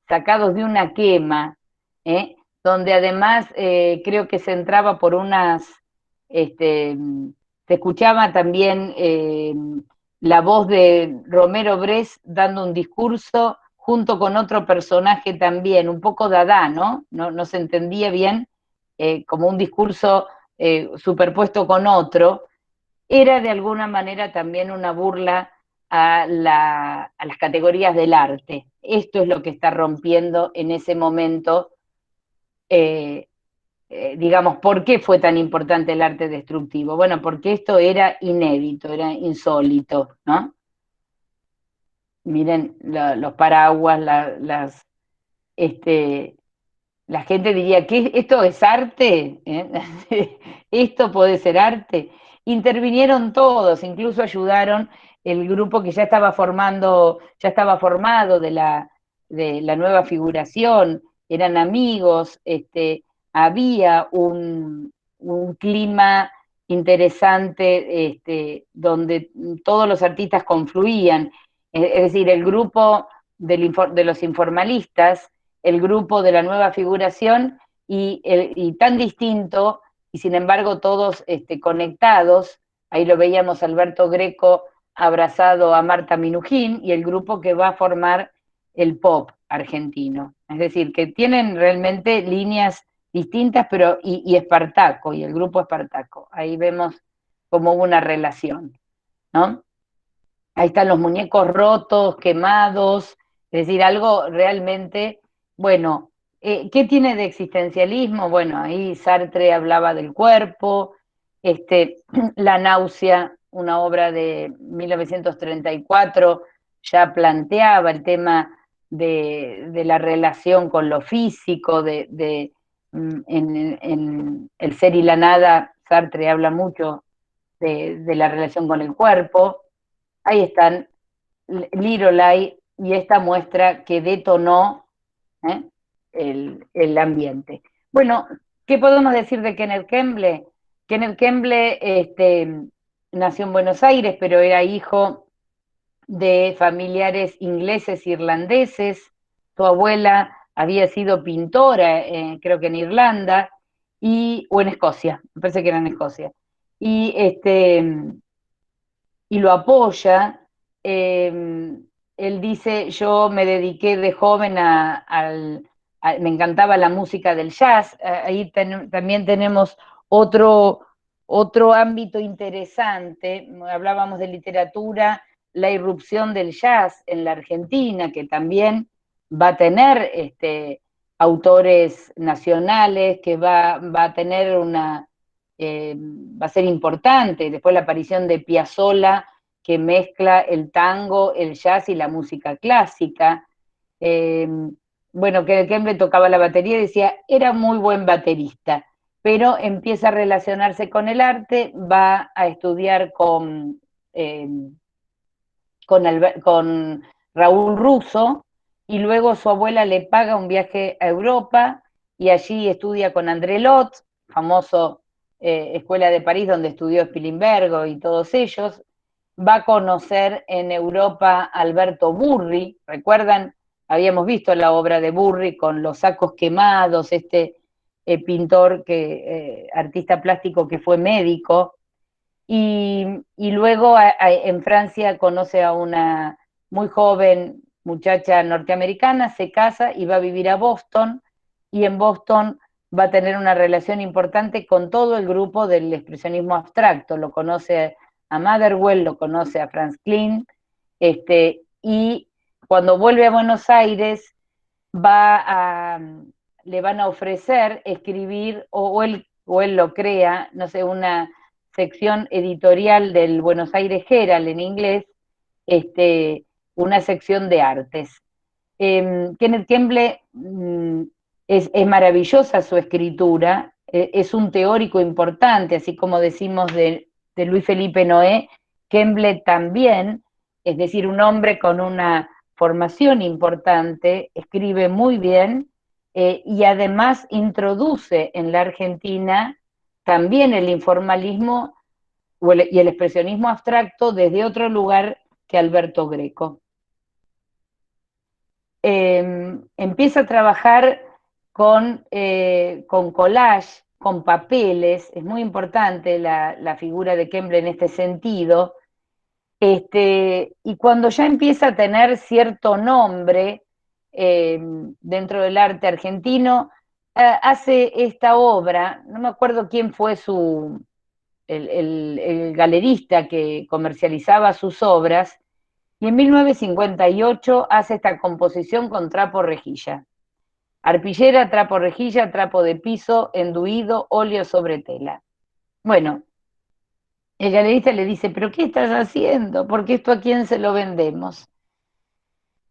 sacados de una quema, donde además creo que se entraba por se escuchaba también la voz de Romero Brés dando un discurso junto con otro personaje también, un poco dada, ¿no? No se entendía bien, como un discurso superpuesto con otro, era de alguna manera también una burla a las categorías del arte. Esto es lo que está rompiendo en ese momento, digamos, ¿por qué fue tan importante el arte destructivo? Bueno, porque esto era inédito, era insólito, ¿no? Miren los paraguas, la gente diría, ¿qué, esto es arte? ¿Esto puede ser arte? Intervinieron todos, incluso ayudaron el grupo que ya estaba formado de la nueva figuración, eran amigos, había un clima interesante donde todos los artistas confluían, es decir, el grupo de los informalistas, el grupo de la nueva figuración y tan distinto, y sin embargo todos conectados. Ahí lo veíamos Alberto Greco abrazado a Marta Minujín, y el grupo que va a formar el pop argentino. Es decir, que tienen realmente líneas distintas, pero y Espartaco, y el grupo Espartaco. Ahí vemos como una relación, ¿no? Ahí están los muñecos rotos, quemados, es decir, algo realmente, bueno, ¿qué tiene de existencialismo? Bueno, ahí Sartre hablaba del cuerpo, La náusea, una obra de 1934, ya planteaba el tema de la relación con lo físico, en El ser y la nada, Sartre habla mucho de la relación con el cuerpo. Ahí están Lirolai y esta muestra que detonó el ambiente. Bueno, ¿qué podemos decir de Kenneth Kemble? Kenneth Kemble nació en Buenos Aires, pero era hijo de familiares ingleses, irlandeses. Su abuela había sido pintora, creo que en Irlanda, o en Escocia, me parece que era en Escocia. Y, y lo apoya. Él dice, yo me dediqué de joven me encantaba la música del jazz. Ahí también tenemos otro ámbito interesante. Hablábamos de literatura, la irrupción del jazz en la Argentina, que también va a tener autores nacionales, que va a tener va a ser importante. Después la aparición de Piazzolla, que mezcla el tango, el jazz y la música clásica. Bueno, que Kemble tocaba la batería y decía, era muy buen baterista, pero empieza a relacionarse con el arte, va a estudiar con Raúl Russo, y luego su abuela le paga un viaje a Europa, y allí estudia con André Lot, famoso escuela de París donde estudió Spilimbergo y todos ellos. Va a conocer en Europa a Alberto Burri, ¿recuerdan? Habíamos visto la obra de Burri con los sacos quemados, pintor, artista plástico que fue médico. Y luego en Francia conoce a una muy joven muchacha norteamericana, se casa y va a vivir a Boston, y en Boston va a tener una relación importante con todo el grupo del expresionismo abstracto. Lo conoce a Motherwell, lo conoce a Franz Kline, y cuando vuelve a Buenos Aires le van a ofrecer escribir, o él lo crea, no sé, una sección editorial del Buenos Aires Herald en inglés, una sección de artes. Kenneth Kemble es maravillosa su escritura, es un teórico importante, así como decimos de Luis Felipe Noé. Kemble también, es decir, un hombre con una formación importante, escribe muy bien, y además introduce en la Argentina también el informalismo y el expresionismo abstracto desde otro lugar que Alberto Greco. Empieza a trabajar con collage, con papeles. Es muy importante la figura de Kemble en este sentido. Y cuando ya empieza a tener cierto nombre dentro del arte argentino, hace esta obra. No me acuerdo quién fue el galerista que comercializaba sus obras, y en 1958 hace esta composición con trapo rejilla. Arpillera, trapo rejilla, trapo de piso, enduido, óleo sobre tela. Bueno, el galerista le dice, ¿pero qué estás haciendo? Porque esto ¿a quién se lo vendemos?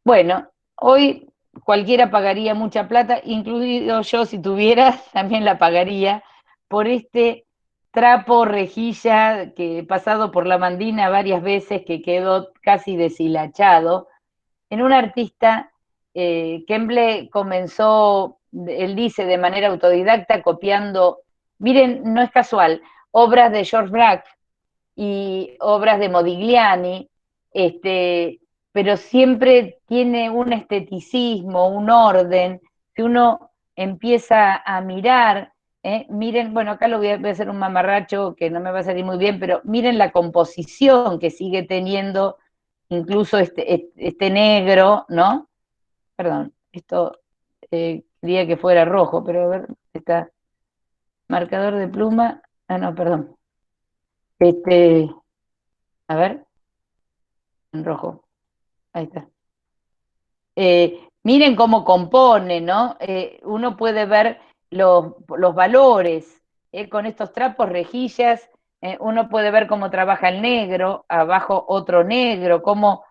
Bueno, hoy cualquiera pagaría mucha plata, incluido yo, si tuviera, también la pagaría, por este trapo rejilla que he pasado por la mandina varias veces, que quedó casi deshilachado, en un artista. Kemble comenzó, él dice, de manera autodidacta, copiando, miren, no es casual, obras de George Braque y obras de Modigliani, pero siempre tiene un esteticismo, un orden, que uno empieza a mirar. Miren, bueno, acá voy a hacer un mamarracho que no me va a salir muy bien, pero miren la composición que sigue teniendo incluso este negro, ¿no? Perdón, esto quería que fuera rojo, pero a ver, está marcador de pluma, no, perdón, a ver, en rojo, ahí está. Miren cómo compone, ¿no? Uno puede ver los valores, con estos trapos rejillas. Uno puede ver cómo trabaja el negro, abajo otro negro, cómo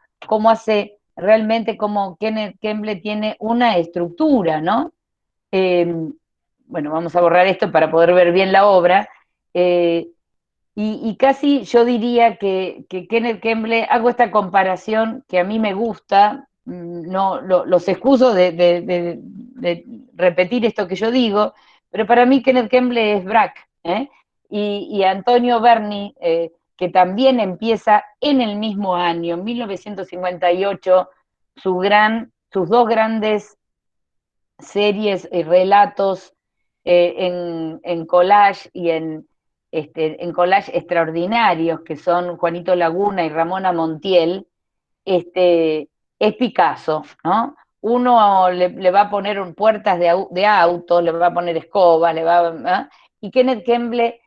hace realmente, como Kenneth Kemble tiene una estructura, ¿no? Bueno, vamos a borrar esto para poder ver bien la obra. Y casi yo diría que Kenneth Kemble, hago esta comparación que a mí me gusta, no los excuso de repetir esto que yo digo, pero para mí Kenneth Kemble es Braque, y Antonio Berni que también empieza en el mismo año, 1958, sus dos grandes series y relatos en collage y en collage extraordinarios, que son Juanito Laguna y Ramona Montiel, es Picasso, ¿no? Uno le va a poner puertas de auto, le va a poner escobas, ¿eh? Y Kenneth Kemble,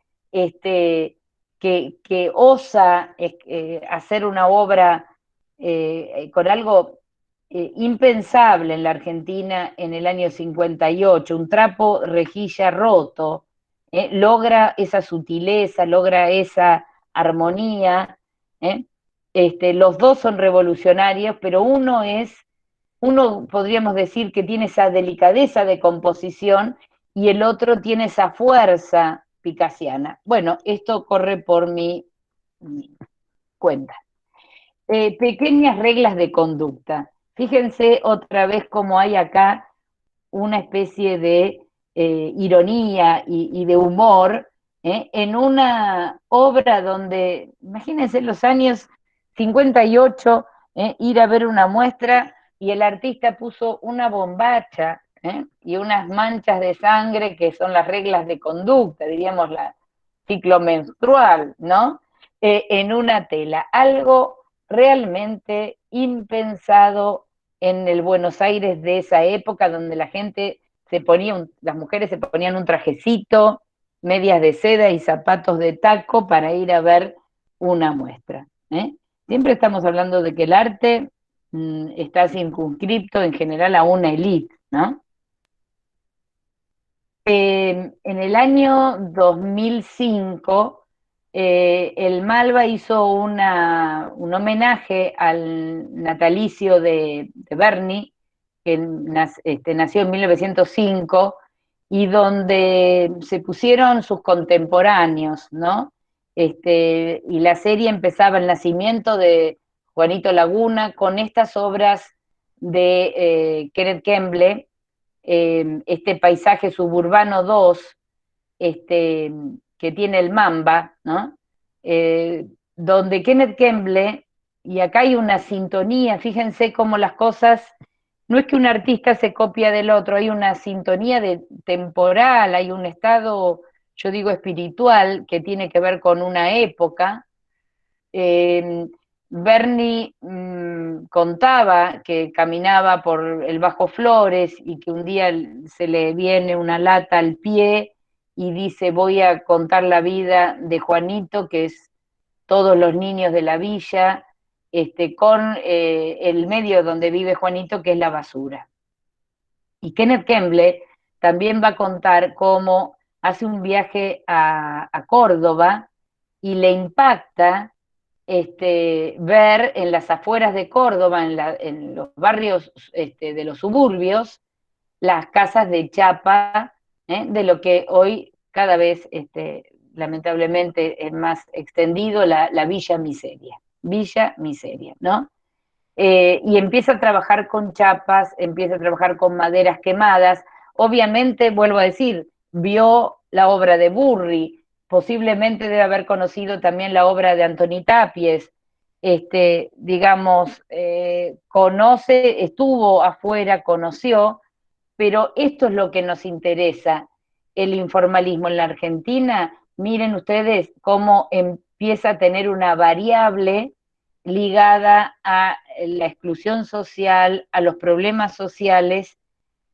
que osa hacer una obra con algo impensable en la Argentina en el año 58, un trapo rejilla roto, logra esa sutileza, logra esa armonía, ¿eh? Los dos son revolucionarios, pero uno podríamos decir que tiene esa delicadeza de composición y el otro tiene esa fuerza picasiana. Bueno, esto corre por mi cuenta. Pequeñas reglas de conducta. Fíjense otra vez cómo hay acá una especie de ironía y de humor en una obra donde, imagínense los años 58, ir a ver una muestra y el artista puso una bombacha y unas manchas de sangre que son las reglas de conducta, diríamos la ciclo menstrual, ¿no? En una tela, algo realmente impensado en el Buenos Aires de esa época, donde la gente las mujeres se ponían un trajecito, medias de seda y zapatos de taco para ir a ver una muestra. Siempre estamos hablando de que el arte está circunscripto en general a una élite, ¿no? En el año 2005, el Malva hizo un homenaje al natalicio de Berni, que nació en 1905, y donde se pusieron sus contemporáneos, ¿no? Y la serie empezaba el nacimiento de Juanito Laguna con estas obras de Kenneth Kemble, este paisaje suburbano 2, que tiene el Mamba, ¿no? Donde Kenneth Kemble, y acá hay una sintonía, fíjense cómo las cosas, no es que un artista se copia del otro, hay una sintonía temporal, hay un estado, yo digo, espiritual, que tiene que ver con una época. Berni contaba que caminaba por el Bajo Flores y que un día se le viene una lata al pie y dice, voy a contar la vida de Juanito, que es todos los niños de la villa, con el medio donde vive Juanito, que es la basura. Y Kenneth Kemble también va a contar cómo hace un viaje a Córdoba y le impacta ver en las afueras de Córdoba, en los barrios de los suburbios, las casas de chapa, de lo que hoy cada vez, lamentablemente, es más extendido, la Villa Miseria, ¿no? Y empieza a trabajar con chapas, empieza a trabajar con maderas quemadas. Obviamente, vuelvo a decir, vio la obra de Burri, posiblemente debe haber conocido también la obra de Antoni Tapies, digamos, conoce, estuvo afuera, conoció, pero esto es lo que nos interesa, el informalismo en la Argentina. Miren ustedes cómo empieza a tener una variable ligada a la exclusión social, a los problemas sociales,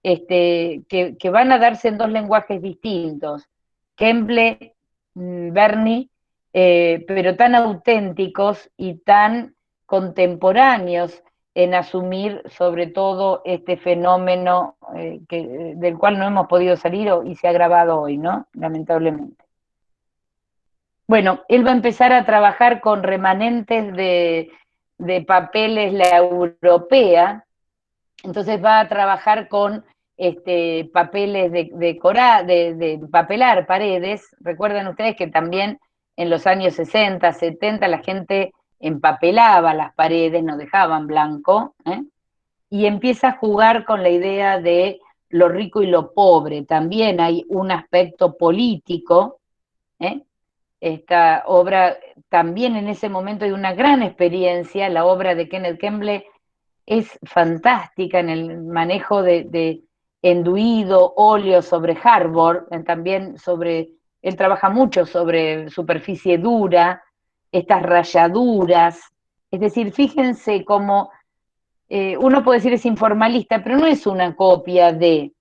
que van a darse en dos lenguajes distintos. Kemble, Berni, pero tan auténticos y tan contemporáneos en asumir sobre todo este fenómeno del cual no hemos podido salir y se ha agravado hoy, ¿no? Lamentablemente. Bueno, él va a empezar a trabajar con remanentes de papeles la europea, entonces va a trabajar con papeles de papelar paredes. Recuerden ustedes que también en los años 60, 70 la gente empapelaba las paredes, no dejaban blanco, y empieza a jugar con la idea de lo rico y lo pobre. También hay un aspecto político, esta obra, también en ese momento hay una gran experiencia, la obra de Kenneth Kemble es fantástica en el manejo de enduido, óleo sobre hardboard, también sobre, él trabaja mucho sobre superficie dura, estas rayaduras, es decir, fíjense cómo uno puede decir es informalista, pero no es una copia de,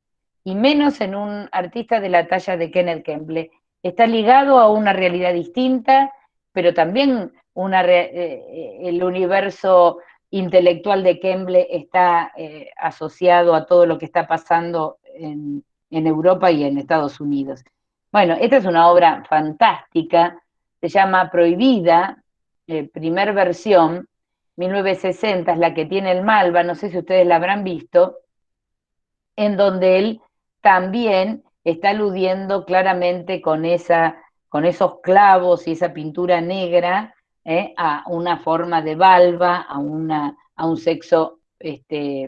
y menos en un artista de la talla de Kenneth Kemble. Está ligado a una realidad distinta, pero también el universo intelectual de Kemble está asociado a todo lo que está pasando en Europa y en Estados Unidos. Bueno, esta es una obra fantástica, se llama Prohibida, primer versión, 1960, es la que tiene el Malva, no sé si ustedes la habrán visto, en donde él también está aludiendo claramente con esos clavos y esa pintura negra a una forma de valva, a un sexo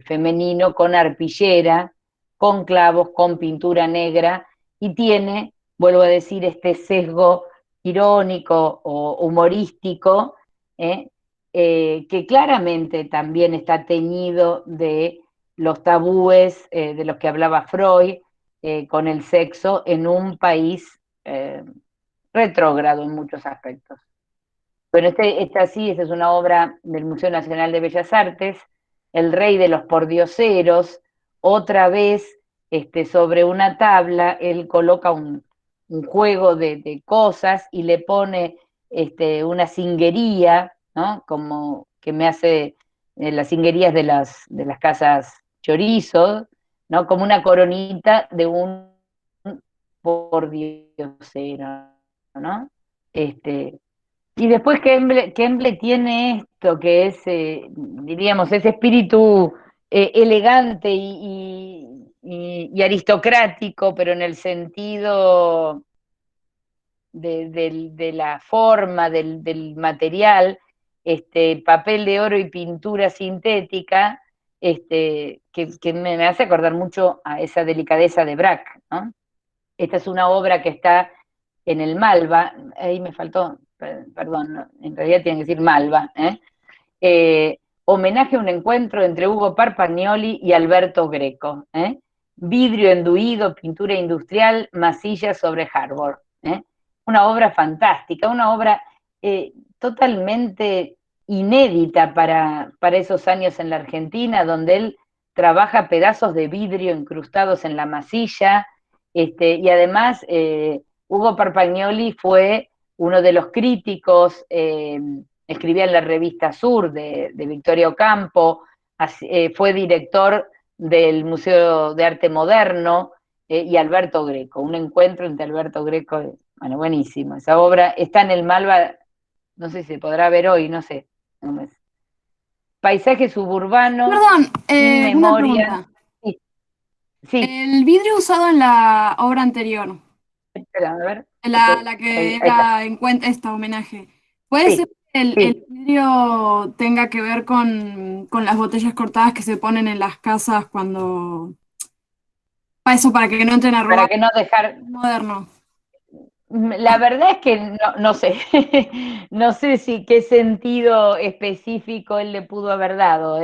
femenino con arpillera, con clavos, con pintura negra, y tiene, vuelvo a decir, este sesgo irónico o humorístico, que claramente también está teñido de los tabúes de los que hablaba Freud con el sexo en un país retrógrado en muchos aspectos. Bueno, esta es una obra del Museo Nacional de Bellas Artes, El Rey de los Pordioseros, otra vez sobre una tabla, él coloca un juego de cosas y le pone una cinguería, ¿no? Como que me hace las cinguerías de las casas chorizo, ¿no? Como una coronita de un pordiosero, ¿no? Y después Kemble tiene esto que es, diríamos, ese espíritu elegante y aristocrático, pero en el sentido de la forma, del material, papel de oro y pintura sintética, que me hace acordar mucho a esa delicadeza de Braque, ¿no? Esta es una obra que está en el Malva, ahí me faltó, perdón, en realidad tiene que decir Malva, homenaje a un encuentro entre Ugo Parpagnoli y Alberto Greco, vidrio enduido, pintura industrial, masilla sobre hardboard, una obra fantástica, una obra totalmente inédita para esos años en la Argentina, donde él trabaja pedazos de vidrio incrustados en la masilla, y además Ugo Parpagnoli fue uno de los críticos, escribía en la revista Sur de Victoria Ocampo, fue director del Museo de Arte Moderno, y Alberto Greco, un encuentro entre Alberto Greco, bueno, buenísimo, esa obra está en el Malva, no sé si se podrá ver hoy, no sé, paisaje suburbano, Perdón, sin una memoria. pregunta. Sí, sí, El vidrio usado en la obra anterior, espera, a ver, la que ahí está, era esta homenaje, ¿puede ser sí, que el sí. vidrio tenga que ver con las botellas cortadas que se ponen en las casas cuando... Para eso, para que no entren a Para robar que no dejar, moderno? la verdad es que no sé, no sé si qué sentido específico él le pudo haber dado,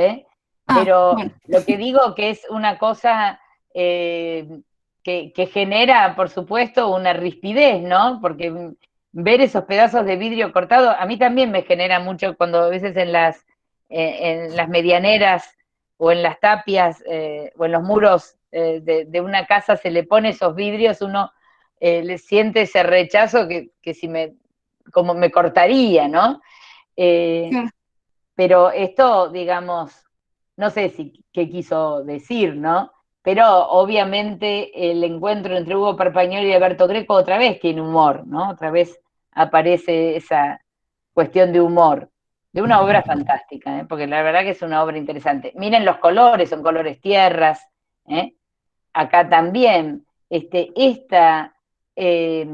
Ah, pero bueno. lo que digo que es una cosa que genera, por supuesto, una rispidez, ¿no? Porque ver esos pedazos de vidrio cortado, a mí también me genera mucho cuando a veces en las medianeras o en las tapias o en los muros de una casa se le pone esos vidrios, uno le siente ese rechazo que si como me cortaría, ¿no? Eh, Claro. pero esto, digamos, no sé si qué quiso decir, ¿no? Pero obviamente el encuentro entre Hugo Parpagnoli y Alberto Greco otra vez tiene humor, ¿no? Otra vez aparece esa cuestión de humor, de una obra fantástica, porque la verdad que es una obra interesante. Miren los colores, son colores tierras, ¿eh? Acá también, eh,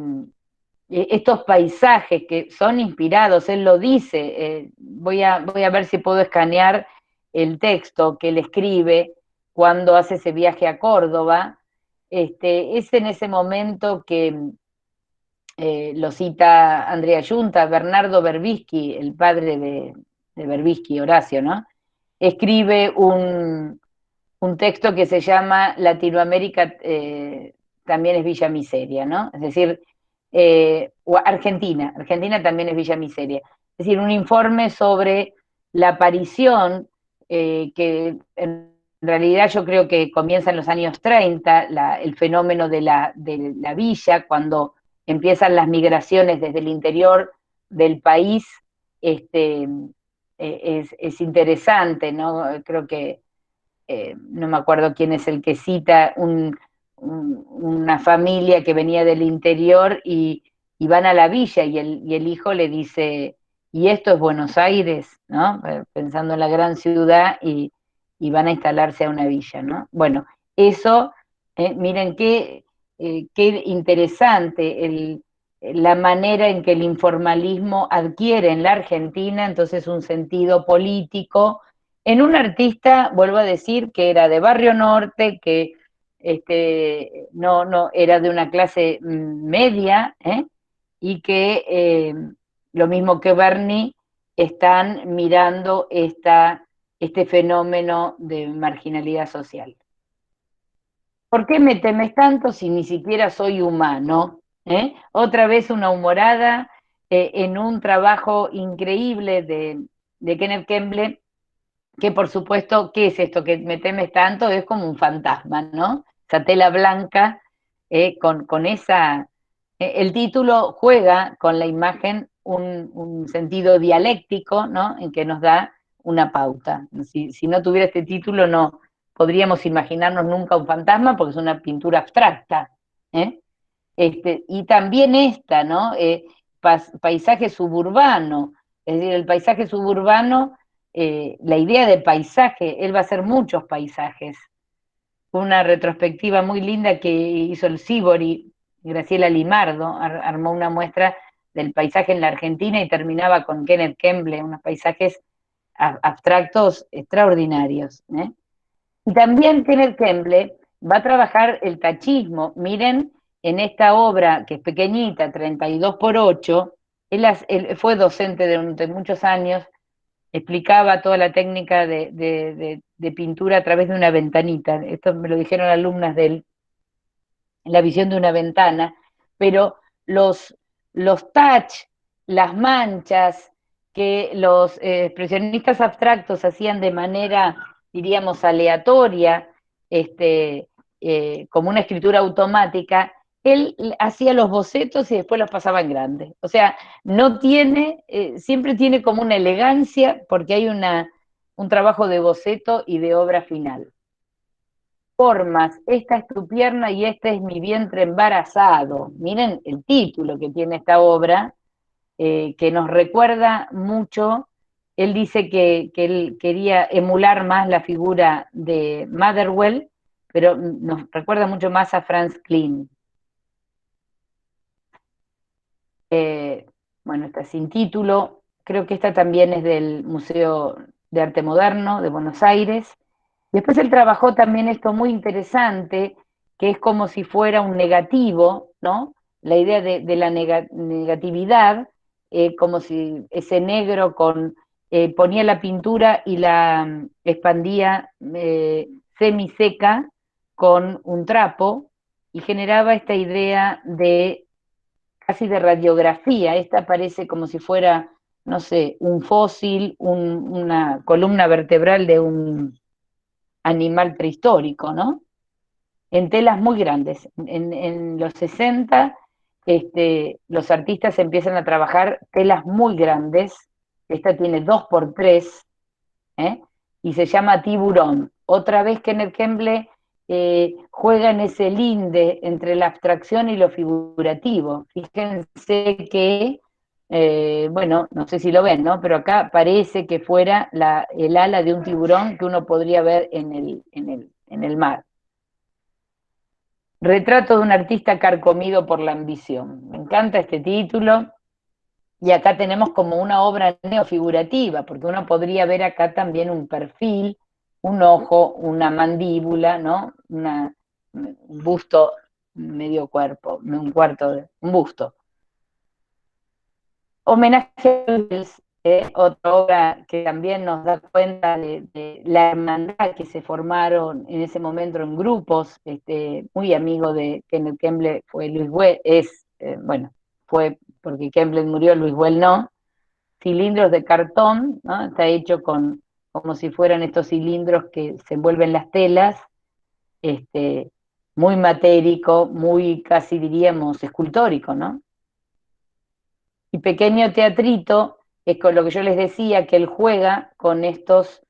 estos paisajes que son inspirados, él lo dice, voy a ver si puedo escanear el texto que él escribe cuando hace ese viaje a Córdoba, es en ese momento que lo cita Andrea Yunta, Bernardo Berbisky, el padre de Berbisky, Horacio, ¿no? Escribe un texto que se llama Latinoamérica también es Villa Miseria, ¿no? Es decir, o Argentina también es Villa Miseria. Es decir, un informe sobre la aparición que en realidad yo creo que comienza en los años 30, el fenómeno de la villa, cuando empiezan las migraciones desde el interior del país, es interesante, ¿no? Creo que no me acuerdo quién es el que cita una familia que venía del interior y van a la villa y el hijo le dice, y esto es Buenos Aires, ¿no? Pensando en la gran ciudad y van a instalarse a una villa, ¿no? Bueno, eso, miren qué interesante la manera en que el informalismo adquiere en la Argentina entonces un sentido político en un artista, vuelvo a decir, que era de Barrio Norte, que no era de una clase media, y que lo mismo que Berni están mirando este fenómeno de marginalidad social. ¿Por qué me temes tanto si ni siquiera soy humano? Otra vez una humorada en un trabajo increíble de Kenneth Kemble, que por supuesto, ¿qué es esto que me temes tanto? Es como un fantasma, ¿no? Esa tela blanca con esa... el título juega con la imagen un sentido dialéctico, ¿no? En que nos da una pauta. Si no tuviera este título no podríamos imaginarnos nunca un fantasma porque es una pintura abstracta. Y también esta, ¿no? Paisaje suburbano, es decir, el paisaje suburbano, la idea de paisaje, él va a hacer muchos paisajes. Una retrospectiva muy linda que hizo el Sibori, Graciela Limardo, armó una muestra del paisaje en la Argentina y terminaba con Kenneth Kemble, unos paisajes abstractos extraordinarios. Y también Kenneth Kemble va a trabajar el tachismo. Miren, en esta obra, que es pequeñita, 32x8, él fue docente durante muchos años, explicaba toda la técnica de pintura a través de una ventanita. Esto me lo dijeron alumnas de él, la visión de una ventana, pero los touch, las manchas que los expresionistas abstractos hacían de manera, diríamos, aleatoria, como una escritura automática, él hacía los bocetos y después los pasaba en grande. O sea, no tiene, siempre tiene como una elegancia porque hay un trabajo de boceto y de obra final. Formas, esta es tu pierna y este es mi vientre embarazado. Miren el título que tiene esta obra, que nos recuerda mucho. Él dice que él quería emular más la figura de Motherwell, pero nos recuerda mucho más a Franz Kline. Bueno, está sin título. Creo que esta también es del Museo de Arte Moderno de Buenos Aires. Después él trabajó también esto muy interesante, que es como si fuera un negativo, ¿no? La idea de la negatividad, como si ese negro ponía la pintura y la expandía semiseca con un trapo y generaba esta idea de casi de radiografía. Esta parece como si fuera, no sé, un fósil, una columna vertebral de un animal prehistórico, ¿no? En telas muy grandes. En los 60, los artistas empiezan a trabajar telas muy grandes. Esta tiene 2x3, y se llama Tiburón. Otra vez Kenneth Kemble juega en ese linde entre la abstracción y lo figurativo. Fíjense que, bueno, no sé si lo ven, ¿no? Pero acá parece que fuera el ala de un tiburón que uno podría ver en el mar. Retrato de un artista carcomido por la ambición. Me encanta este título. Y acá tenemos como una obra neofigurativa, porque uno podría ver acá también un perfil, un ojo, una mandíbula, ¿no? Un busto, medio cuerpo, un busto. Homenaje a Luis, otra obra que también nos da cuenta de la hermandad que se formaron en ese momento en grupos. Muy amigo de Kenneth Kemble fue Luis Güell, bueno, fue porque Kemble murió, Luis Güell no. Cilindros de cartón, ¿no? Está hecho como si fueran estos cilindros que se envuelven las telas, muy matérico, muy casi diríamos escultórico, ¿no? Y pequeño teatrito es con lo que yo les decía, que él juega con estos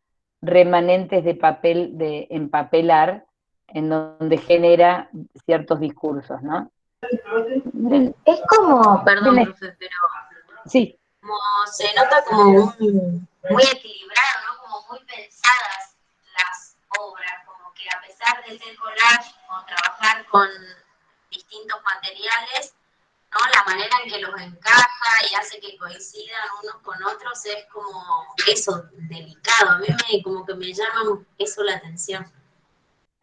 remanentes de papel de empapelar, en donde genera ciertos discursos, ¿no? Es como, perdón, profe, pero sí, como se nota como muy equilibrado, ¿no? Como muy pensadas las obras, como que a pesar de ser collage o trabajar con distintos materiales, ¿no? La manera en que los encaja y hace que coincidan unos con otros es como eso, delicado. A mí como que me llama eso la atención.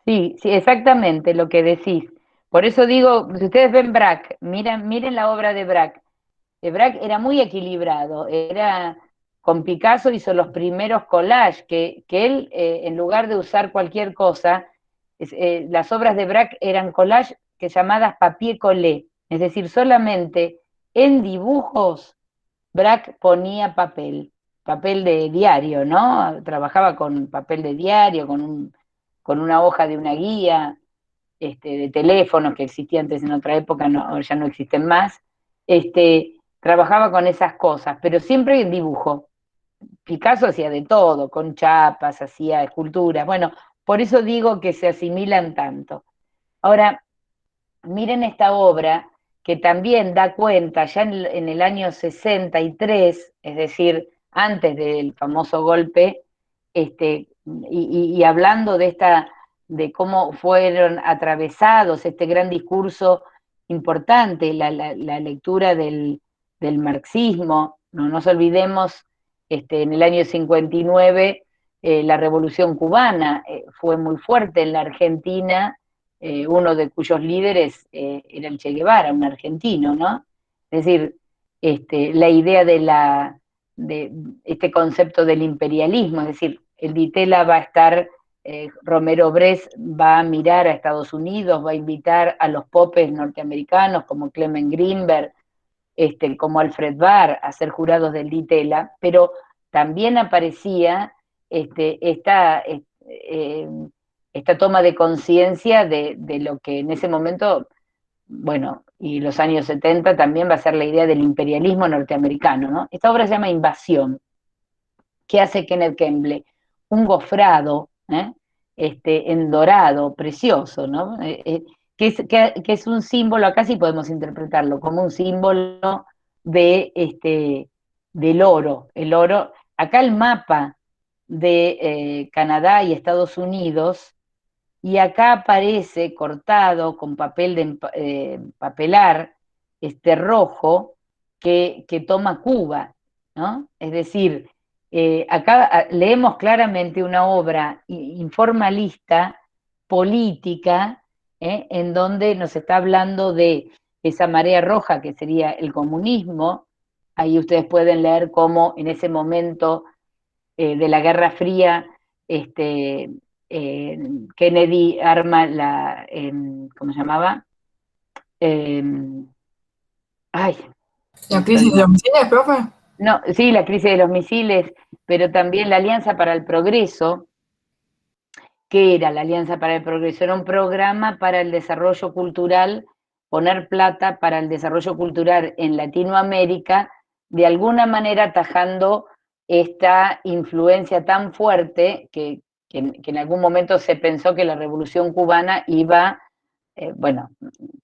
sí, exactamente lo que decís. Por eso digo, si ustedes ven Braque, miren la obra de Braque. Braque era muy equilibrado, con Picasso hizo los primeros collages, que él, en lugar de usar cualquier cosa, las obras de Braque eran collages llamadas papier collé, es decir, solamente en dibujos Braque ponía papel de diario, ¿no? Trabajaba con papel de diario, con una hoja de una guía, de teléfonos que existía antes en otra época, ya no existen más. Trabajaba con esas cosas, pero siempre en dibujo. Picasso hacía de todo, con chapas, hacía esculturas. Bueno, por eso digo que se asimilan tanto. Ahora, miren esta obra que también da cuenta, ya en el año 63, es decir, antes del famoso golpe, y hablando de cómo fueron atravesados este gran discurso importante, la lectura del marxismo. No nos olvidemos, en el año 59, la Revolución Cubana fue muy fuerte en la Argentina, uno de cuyos líderes era el Che Guevara, un argentino, ¿no? Es decir, la idea de este concepto del imperialismo, es decir, el Ditela va a estar, Romero Bress va a mirar a Estados Unidos, va a invitar a los popes norteamericanos como Clement Greenberg, como Alfred Barr, a ser jurados del Ditela, pero también aparecía esta toma de conciencia de lo que en ese momento, bueno, y los años 70 también va a ser la idea del imperialismo norteamericano, ¿no? Esta obra se llama Invasión. ¿Qué hace Kenneth Kemble? Un gofrado, en dorado, precioso, ¿no? Que es un símbolo, acá sí podemos interpretarlo como un símbolo del oro. El oro, acá el mapa de Canadá y Estados Unidos, y acá aparece cortado con papel de papelar, rojo, que toma Cuba, ¿no? Es decir, acá leemos claramente una obra informalista, política, en donde nos está hablando de esa marea roja que sería el comunismo. Ahí ustedes pueden leer cómo en ese momento de la Guerra Fría, Kennedy arma ¿cómo se llamaba? ¿La crisis de los misiles, profe? No, sí, la crisis de los misiles, pero también la Alianza para el Progreso. ¿Qué era la Alianza para el Progreso? Era un programa para el desarrollo cultural, poner plata para el desarrollo cultural en Latinoamérica, de alguna manera atajando esta influencia tan fuerte que en algún momento se pensó que la Revolución Cubana iba, bueno,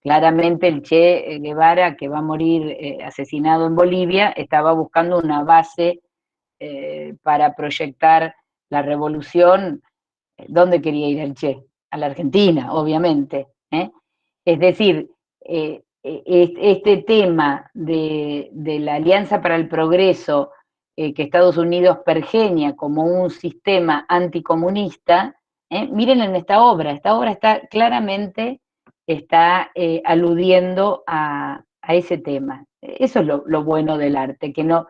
claramente el Che Guevara, que va a morir asesinado en Bolivia, estaba buscando una base para proyectar la revolución. ¿Dónde quería ir el Che? A la Argentina, obviamente. Es decir, este tema de la Alianza para el Progreso, que Estados Unidos pergeña como un sistema anticomunista, miren en esta obra está claramente aludiendo a ese tema. Eso es lo bueno del arte, que nos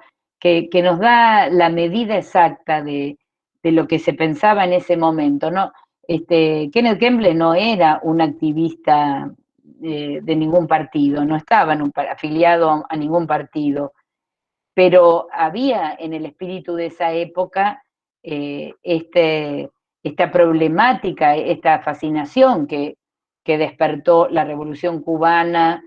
da la medida exacta de lo que se pensaba en ese momento, ¿no? Kenneth Kemble no era un activista de ningún partido, no estaba afiliado a ningún partido, pero había en el espíritu de esa época esta problemática, esta fascinación que despertó la Revolución Cubana,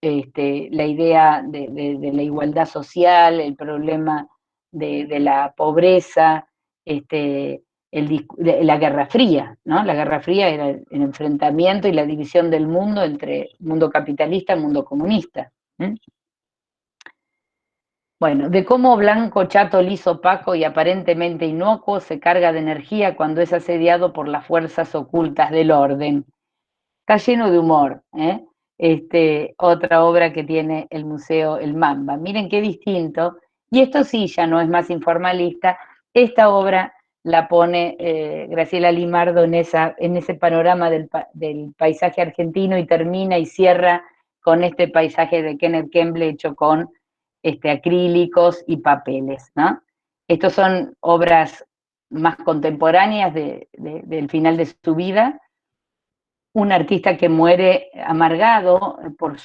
la idea de la igualdad social, el problema de la pobreza, la Guerra Fría, ¿no? La Guerra Fría era el enfrentamiento y la división del mundo entre mundo capitalista y mundo comunista. Bueno, de cómo blanco, chato, liso, opaco y aparentemente inocuo se carga de energía cuando es asediado por las fuerzas ocultas del orden. Está lleno de humor, ¿eh? Otra obra que tiene el Museo El Mamba. Miren qué distinto. Y esto sí ya no es más informalista. Esta obra la pone Graciela Limardo en ese panorama del paisaje argentino y termina y cierra con este paisaje de Kenneth Kemble hecho con acrílicos y papeles, ¿no? Estos son obras más contemporáneas del final de su vida. Un artista que muere amargado por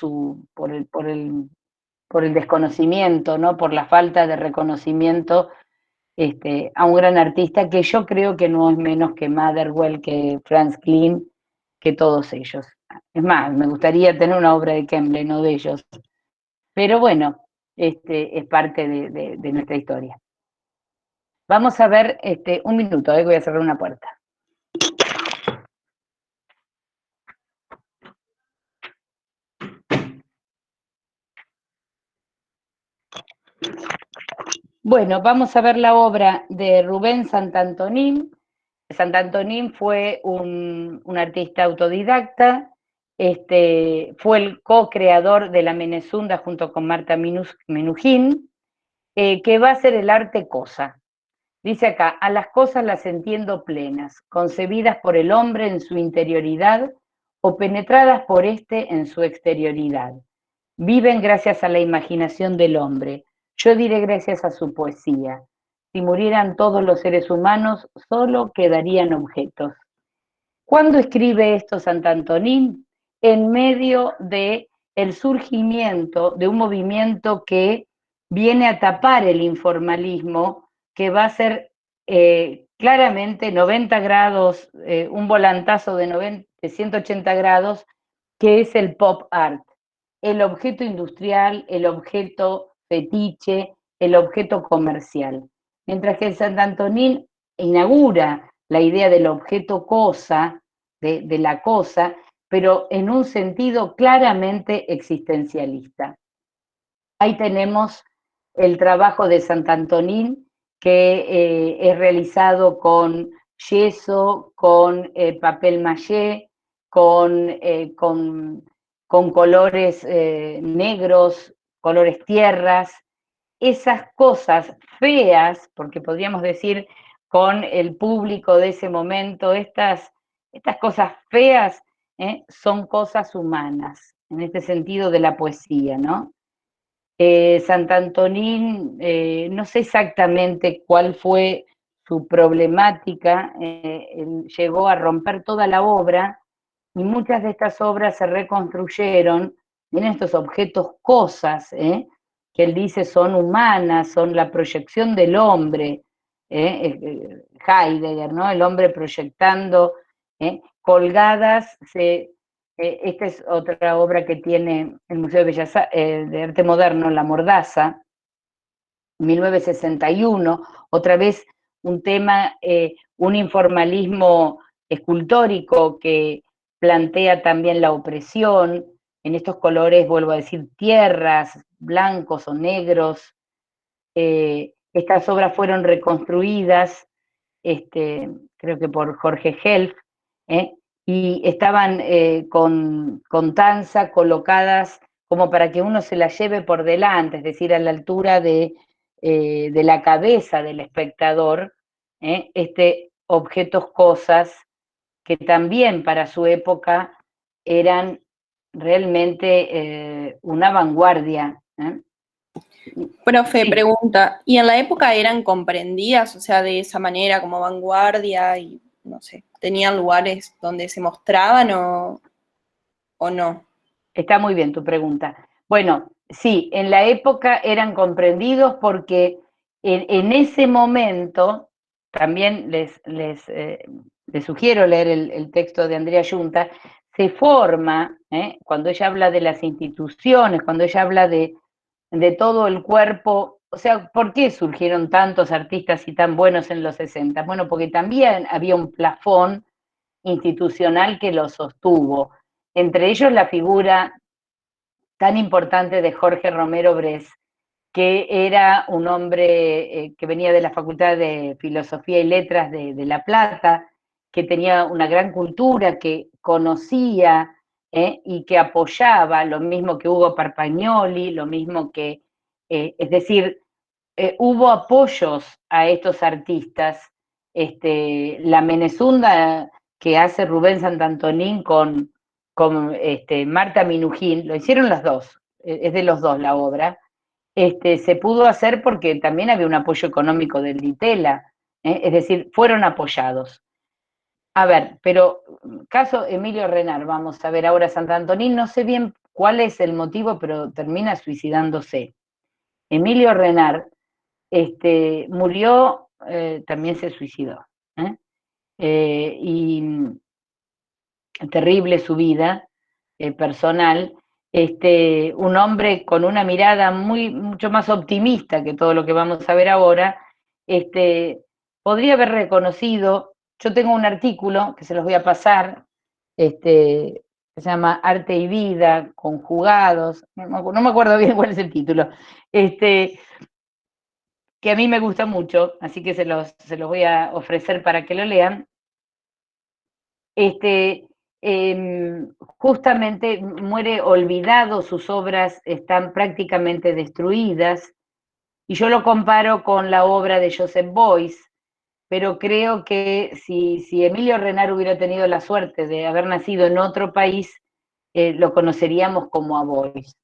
el desconocimiento, ¿no? Por la falta de reconocimiento a un gran artista que yo creo que no es menos que Motherwell, que Franz Klim, que todos ellos. Es más, me gustaría tener una obra de Kemble, no de ellos. Pero bueno, es parte de nuestra historia. Vamos a ver, un minuto, voy a cerrar una puerta. Bueno, vamos a ver la obra de Rubén Santantonin. Santantonin fue un artista autodidacta, fue el co-creador de la Menezunda junto con Marta Minujín, que va a ser el arte cosa. Dice acá, a las cosas las entiendo plenas, concebidas por el hombre en su interioridad o penetradas por éste en su exterioridad. Viven gracias a la imaginación del hombre, yo diré gracias a su poesía. Si murieran todos los seres humanos, solo quedarían objetos. ¿Cuándo escribe esto Santantonin? En medio del surgimiento de un movimiento que viene a tapar el informalismo, que va a ser claramente 90 grados, un volantazo de 180 grados, que es el pop art. El objeto industrial, el objeto fetiche, el objeto comercial. Mientras que Santantonin inaugura la idea del objeto cosa, de la cosa, pero en un sentido claramente existencialista. Ahí tenemos el trabajo de Santantonin, que es realizado con yeso, con papel maché, con colores negros, colores tierras, esas cosas feas, porque podríamos decir con el público de ese momento, estas cosas feas son cosas humanas, en este sentido de la poesía, ¿no? Santantonin, no sé exactamente cuál fue su problemática, él llegó a romper toda la obra, y muchas de estas obras se reconstruyeron en estos objetos cosas, que él dice son humanas, son la proyección del hombre, Heidegger, ¿no? El hombre proyectando, colgadas, esta es otra obra que tiene el Museo de Arte Moderno, La Mordaza, 1961, otra vez un tema, un informalismo escultórico que plantea también la opresión, en estos colores, vuelvo a decir, tierras, blancos o negros. Estas obras fueron reconstruidas, creo que por Jorge Helf, y estaban con tanza colocadas como para que uno se las lleve por delante, es decir, a la altura de la cabeza del espectador, objetos, cosas, que también para su época eran realmente una vanguardia ¿eh? Profe, Sí. pregunta, ¿y en la época eran comprendidas, o sea, de esa manera, como vanguardia y, no sé, tenían lugares donde se mostraban o no? Está muy bien tu pregunta. Bueno, sí, en la época eran comprendidos porque en ese momento, también les sugiero leer el texto de Andrea Yunta, se forma, cuando ella habla de las instituciones, cuando ella habla de todo el cuerpo, o sea, ¿por qué surgieron tantos artistas y tan buenos en los 60? Bueno, porque también había un plafón institucional que lo sostuvo, entre ellos la figura tan importante de Jorge Romero Bress, que era un hombre que venía de la Facultad de Filosofía y Letras de La Plata, que tenía una gran cultura, que conocía y que apoyaba, lo mismo que Hugo Parpagnoli, lo mismo que, es decir, hubo apoyos a estos artistas. La Menezunda que hace Rubén Santantonín con Marta Minujín, lo hicieron las dos, es de los dos la obra. Se pudo hacer porque también había un apoyo económico del Ditela, es decir, fueron apoyados. A ver, pero caso Emilio Renard, vamos a ver ahora Santantonín, no sé bien cuál es el motivo, pero termina suicidándose. Emilio Renard murió, también se suicidó. Y terrible su vida personal. Un hombre con una mirada mucho más optimista que todo lo que vamos a ver ahora, podría haber reconocido, yo tengo un artículo que se los voy a pasar, que se llama Arte y Vida, conjugados, no me acuerdo bien cuál es el título, que a mí me gusta mucho, así que se los voy a ofrecer para que lo lean. Justamente muere olvidado, sus obras están prácticamente destruidas, y yo lo comparo con la obra de Joseph Beuys, pero creo que si Emilio Renard hubiera tenido la suerte de haber nacido en otro país, lo conoceríamos como a Beuys.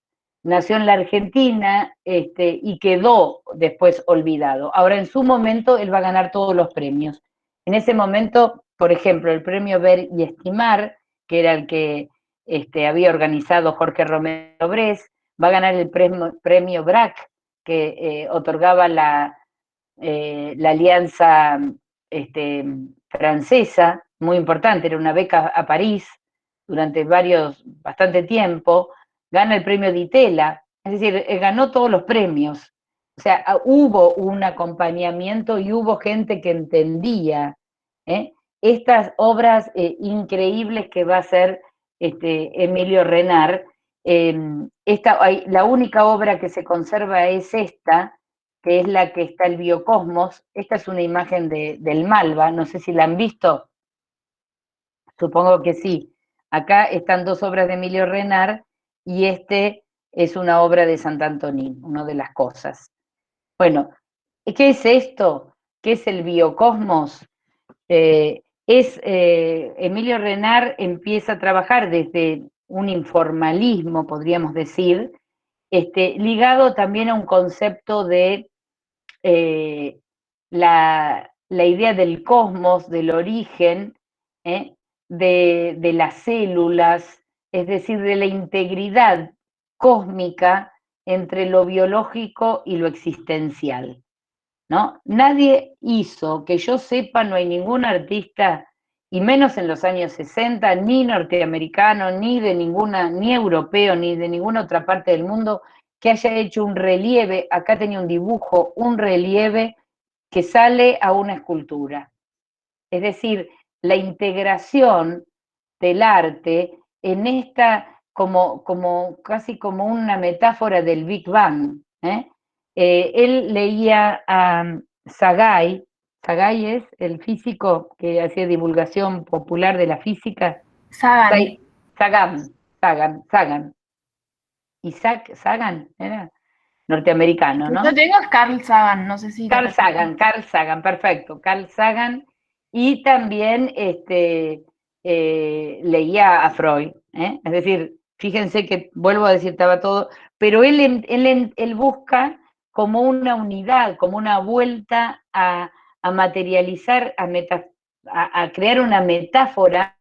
Nació en la Argentina y quedó después olvidado. Ahora, en su momento, él va a ganar todos los premios. En ese momento, por ejemplo, el premio Ver y Estimar, que era el que había organizado Jorge Romero Bress, va a ganar el premio BRAC, que otorgaba la alianza francesa, muy importante, era una beca a París durante bastante tiempo, gana el premio Ditela, es decir, ganó todos los premios. O sea, hubo un acompañamiento y hubo gente que entendía estas obras increíbles que va a hacer Emilio Renard. La única obra que se conserva es esta, que es la que está el Biocosmos. Esta es una imagen del Malva, no sé si la han visto, supongo que sí. Acá están dos obras de Emilio Renard y es una obra de Santantonín, una de las cosas. Bueno, ¿qué es esto? ¿Qué es el Biocosmos? Emilio Renard empieza a trabajar desde un informalismo, podríamos decir, ligado también a un concepto de la idea del cosmos, del origen, de las células, es decir, de la integridad cósmica entre lo biológico y lo existencial, ¿no? Nadie hizo, que yo sepa, no hay ningún artista, y menos en los años 60, ni norteamericano, ni europeo, ni de ninguna otra parte del mundo, que haya hecho un relieve, acá tenía un dibujo, un relieve que sale a una escultura. Es decir, la integración del arte en esta, casi como una metáfora del Big Bang. Él leía a Sagai es el físico que hacía divulgación popular de la física. Sagan. Sagan. Isaac Sagan, era norteamericano, ¿no? Yo tengo Carl Sagan, no sé si... Carl Sagan, perfecto, Carl Sagan, y también leía a Freud, es decir, fíjense que, vuelvo a decir, estaba todo, pero él busca como una unidad, como una vuelta a materializar, a crear una metáfora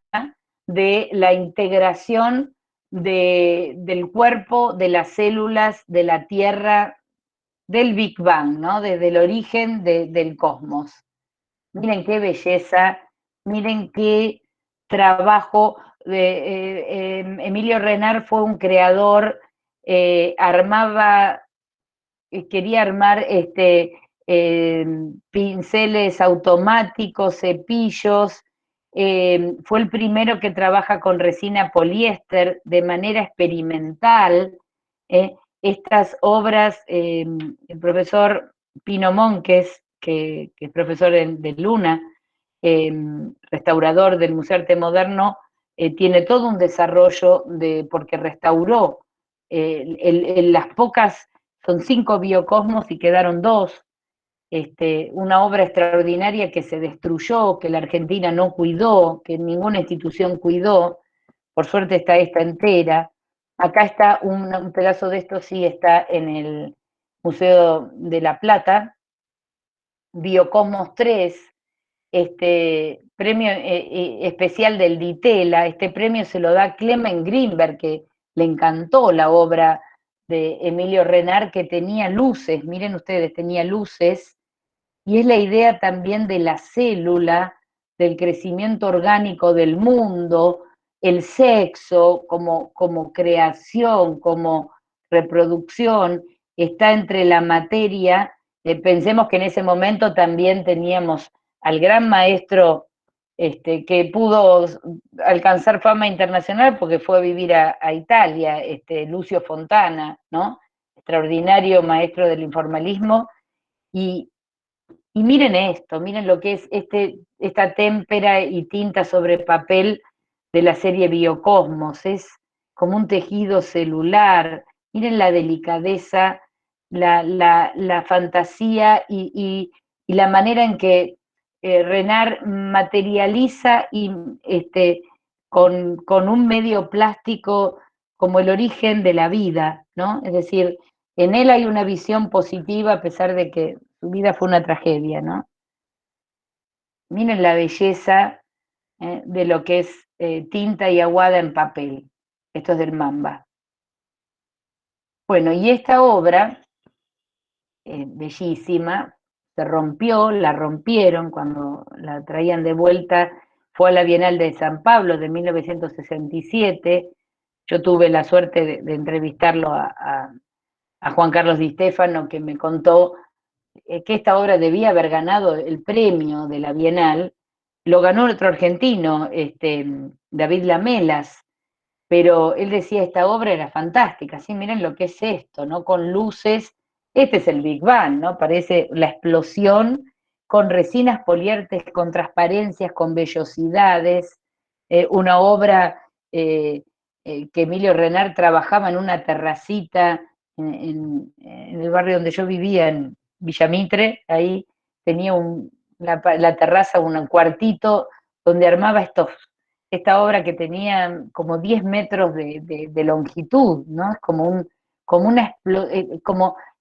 de la integración del cuerpo, de las células, de la Tierra, del Big Bang, ¿no? Desde el origen del cosmos. Miren qué belleza, miren qué trabajo. Emilio Renard fue un creador, quería armar pinceles automáticos, cepillos, fue el primero que trabaja con resina poliéster de manera experimental. Estas obras, el profesor Pino Monques, que es profesor de Luna, restaurador del Museo de Arte Moderno, tiene todo un desarrollo porque restauró las pocas, son 5 biocosmos y quedaron 2, una obra extraordinaria que se destruyó, que la Argentina no cuidó, que ninguna institución cuidó, por suerte está esta entera. Acá está un pedazo de esto, sí está en el Museo de La Plata, Biocosmos 3, premio especial del Ditela. Este premio se lo da Clement Greenberg, que le encantó la obra de Emilio Renard, que tenía luces, miren ustedes, tenía luces, y es la idea también de la célula, del crecimiento orgánico del mundo, el sexo como creación, como reproducción, está entre la materia. Pensemos que en ese momento también teníamos al gran maestro que pudo alcanzar fama internacional porque fue a vivir a Italia, Lucio Fontana, ¿no? Extraordinario maestro del informalismo. Y miren esto, miren lo que es esta témpera y tinta sobre papel de la serie Biocosmos, es como un tejido celular, miren la delicadeza, la fantasía y la manera en que Renard materializa con un medio plástico como el origen de la vida, ¿no? Es decir, en él hay una visión positiva a pesar de que su vida fue una tragedia, ¿no? Miren la belleza de lo que es tinta y aguada en papel. Esto es del Mamba. Bueno, y esta obra, bellísima, se rompió, la rompieron cuando la traían de vuelta, fue a la Bienal de San Pablo de 1967. Yo tuve la suerte de entrevistarlo a Juan Carlos Di Stefano, que me contó que esta obra debía haber ganado el premio de la Bienal. Lo ganó otro argentino, David Lamelas, pero él decía esta obra era fantástica, sí, miren lo que es esto, ¿no? Con luces, este es el Big Bang, ¿no? Parece la explosión con resinas poliértes, con transparencias, con vellosidades, una obra que Emilio Renard trabajaba en una terracita en el barrio donde yo vivía, en Villamitre, ahí tenía la terraza, un cuartito donde armaba esta obra que tenía como 10 metros de longitud, ¿no? Es como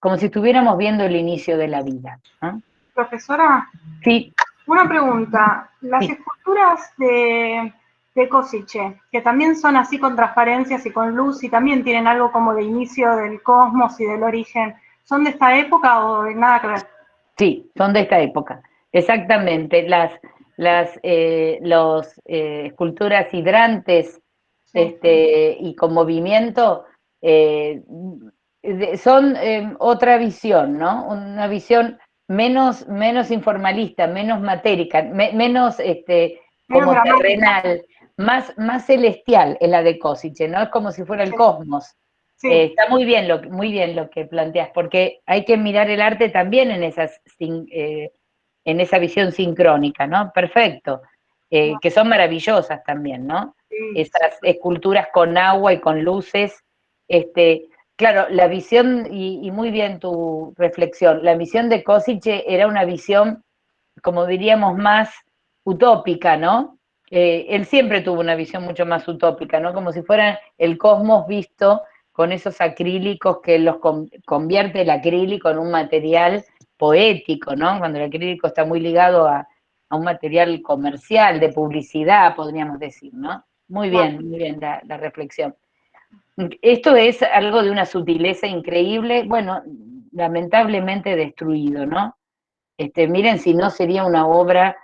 como si estuviéramos viendo el inicio de la vida, ¿no? Profesora, sí. Una pregunta. Las sí. esculturas de Košice, que también son así con transparencias y con luz y también tienen algo como de inicio del cosmos y del origen, ¿son de esta época o de nada que ver? Sí, son de esta época, exactamente. Las esculturas hidrantes, Sí. y con movimiento son otra visión, ¿no? Una visión menos informalista, menos matérica, menos Menos como dramática. terrenal, más celestial en la de Košice, ¿no? Es como si fuera el cosmos. Sí. Está muy bien lo que planteas, porque hay que mirar el arte también en esa visión sincrónica, ¿no? Perfecto. Que son maravillosas también, ¿no? Sí. Esas esculturas con agua y con luces. Claro, la visión, y muy bien tu reflexión, la visión de Košice era una visión, como diríamos, más utópica, ¿no? Él siempre tuvo una visión mucho más utópica, ¿no? Como si fuera el cosmos visto con esos acrílicos que los convierte el acrílico en un material poético, ¿no? Cuando el acrílico está muy ligado a un material comercial, de publicidad, podríamos decir, ¿no? Muy bien la reflexión. Esto es algo de una sutileza increíble, bueno, lamentablemente destruido, ¿no? Miren si no sería una obra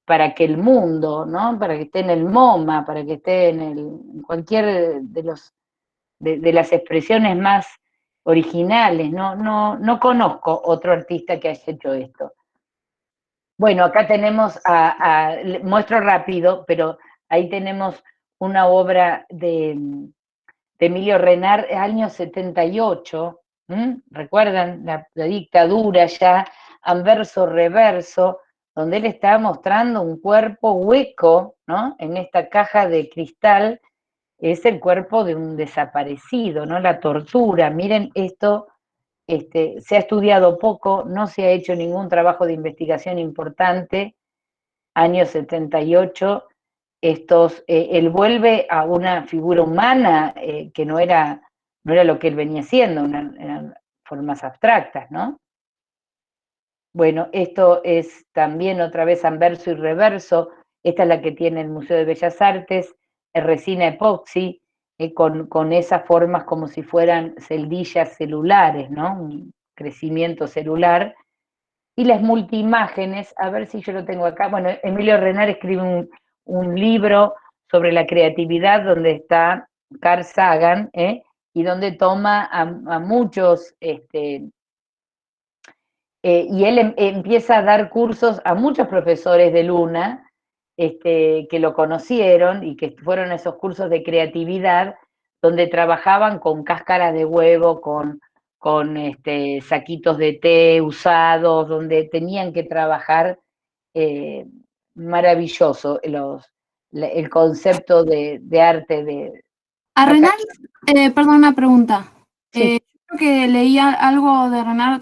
para que el mundo, ¿no? Para que esté en el MoMA, para que esté en cualquier de las expresiones más originales, no conozco otro artista que haya hecho esto. Bueno, acá tenemos, muestro rápido, pero ahí tenemos una obra de Emilio Renard, año 78, ¿recuerdan? La dictadura ya, anverso, reverso, donde él está mostrando un cuerpo hueco, ¿no? En esta caja de cristal, es el cuerpo de un desaparecido, ¿no? La tortura, miren esto, se ha estudiado poco, no se ha hecho ningún trabajo de investigación importante, año 78, él vuelve a una figura humana que no era lo que él venía siendo, eran formas abstractas, ¿no? Bueno, esto es también otra vez anverso y reverso, esta es la que tiene el Museo de Bellas Artes, resina epoxi, con esas formas como si fueran celdillas celulares, ¿no? Un crecimiento celular. Y las multiimágenes, a ver si yo lo tengo acá, bueno, Emilio Renard escribe un libro sobre la creatividad donde está Carl Sagan, y donde toma a muchos, y él empieza a dar cursos a muchos profesores de Luna, que lo conocieron y que fueron esos cursos de creatividad donde trabajaban con cáscaras de huevo, con saquitos de té usados, donde tenían que trabajar maravilloso el concepto de arte de... A Renard, perdón, una pregunta. Sí. Creo que leía algo de Renard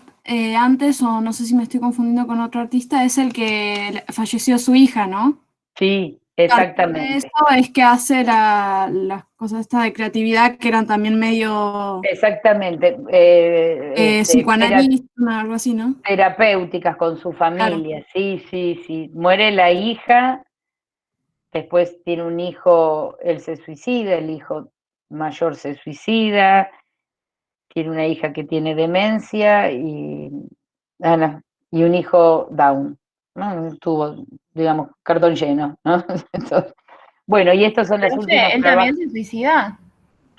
antes, o no sé si me estoy confundiendo con otro artista, es el que falleció su hija, ¿no? Sí, exactamente. Eso es que hace las cosas estas de creatividad que eran también medio Exactamente. psicoanalista, algo así, ¿no? Terapéuticas con su familia, claro. Sí. Muere la hija, después tiene un hijo, él se suicida, el hijo mayor se suicida, tiene una hija que tiene demencia y un hijo Down, ¿no? Tuvo, digamos, cartón lleno, ¿no? Entonces, bueno, y estos son los últimos ¿Él también se suicida?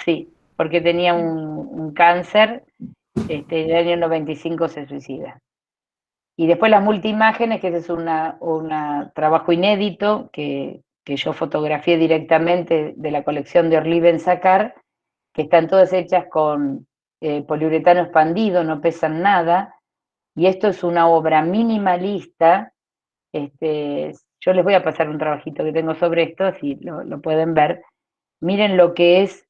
Sí, porque tenía un cáncer, en el año 95 se suicida. Y después las multiimágenes, que ese es un trabajo inédito que yo fotografié directamente de la colección de Orly Ben-Sakar, que están todas hechas con poliuretano expandido, no pesan nada, y esto es una obra minimalista. Yo les voy a pasar un trabajito que tengo sobre esto, si lo pueden ver. Miren lo que es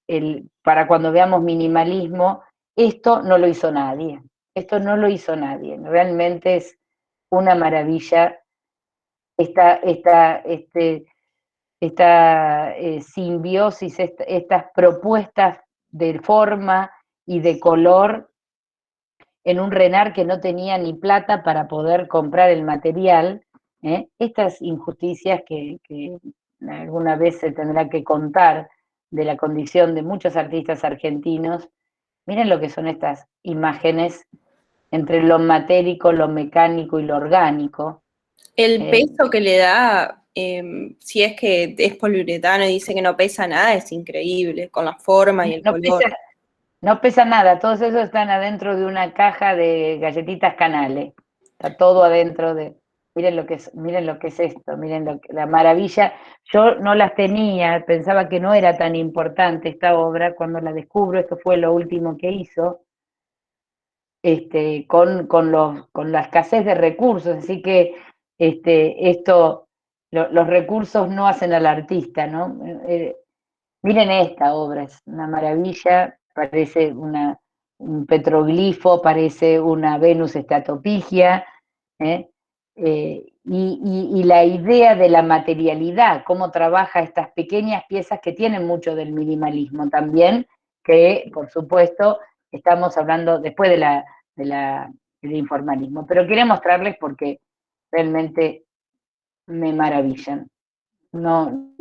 para cuando veamos minimalismo, esto no lo hizo nadie. Esto no lo hizo nadie. Realmente es una maravilla esta simbiosis, estas propuestas de forma y de color en un Renard que no tenía ni plata para poder comprar el material. Estas injusticias que alguna vez se tendrá que contar de la condición de muchos artistas argentinos. Miren lo que son estas imágenes entre lo matérico, lo mecánico y lo orgánico. El peso que le da, si es que es poliuretano y dice que no pesa nada, es increíble, con la forma y el color. No pesa nada, todos esos están adentro de una caja de galletitas Canales. Está todo adentro de... Miren lo que es esto, miren la maravilla. Yo no las tenía, pensaba que no era tan importante esta obra, cuando la descubro, esto fue lo último que hizo, con la escasez de recursos, así que los recursos no hacen al artista, ¿no? Miren esta obra, es una maravilla, parece un petroglifo, parece una Venus estatopigia, y la idea de la materialidad, cómo trabaja estas pequeñas piezas que tienen mucho del minimalismo también, que por supuesto estamos hablando después del informalismo, pero quería mostrarles porque realmente me maravillan. No,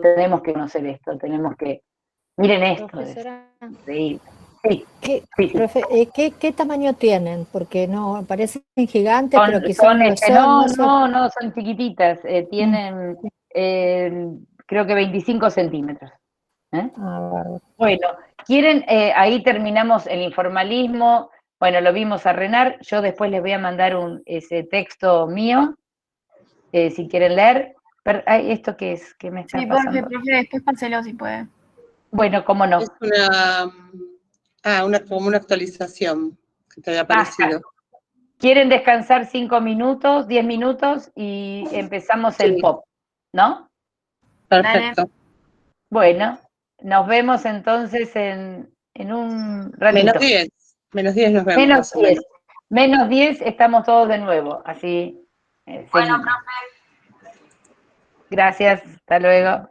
tenemos que conocer esto, tenemos que, miren esto. Profesora, Sí. Profe, ¿qué tamaño tienen? Porque no, parecen gigantes, pero quizás no, son chiquititas, tienen creo que 25 centímetros. Bueno, quieren, ahí terminamos el informalismo, bueno, lo vimos a Renar, yo después les voy a mandar ese texto mío, si quieren leer. ¿Esto qué es? ¿Qué me está pasando? Profe, después páselo si puede. Bueno, cómo no. Es como una actualización que te había aparecido. ¿Quieren descansar 5 minutos, 10 minutos y empezamos el pop, ¿no? Perfecto. Dale. Bueno, nos vemos entonces en un ratito. Menos 10 nos vemos. Menos 10 estamos todos de nuevo, así. Bueno, profe. Gracias, hasta luego.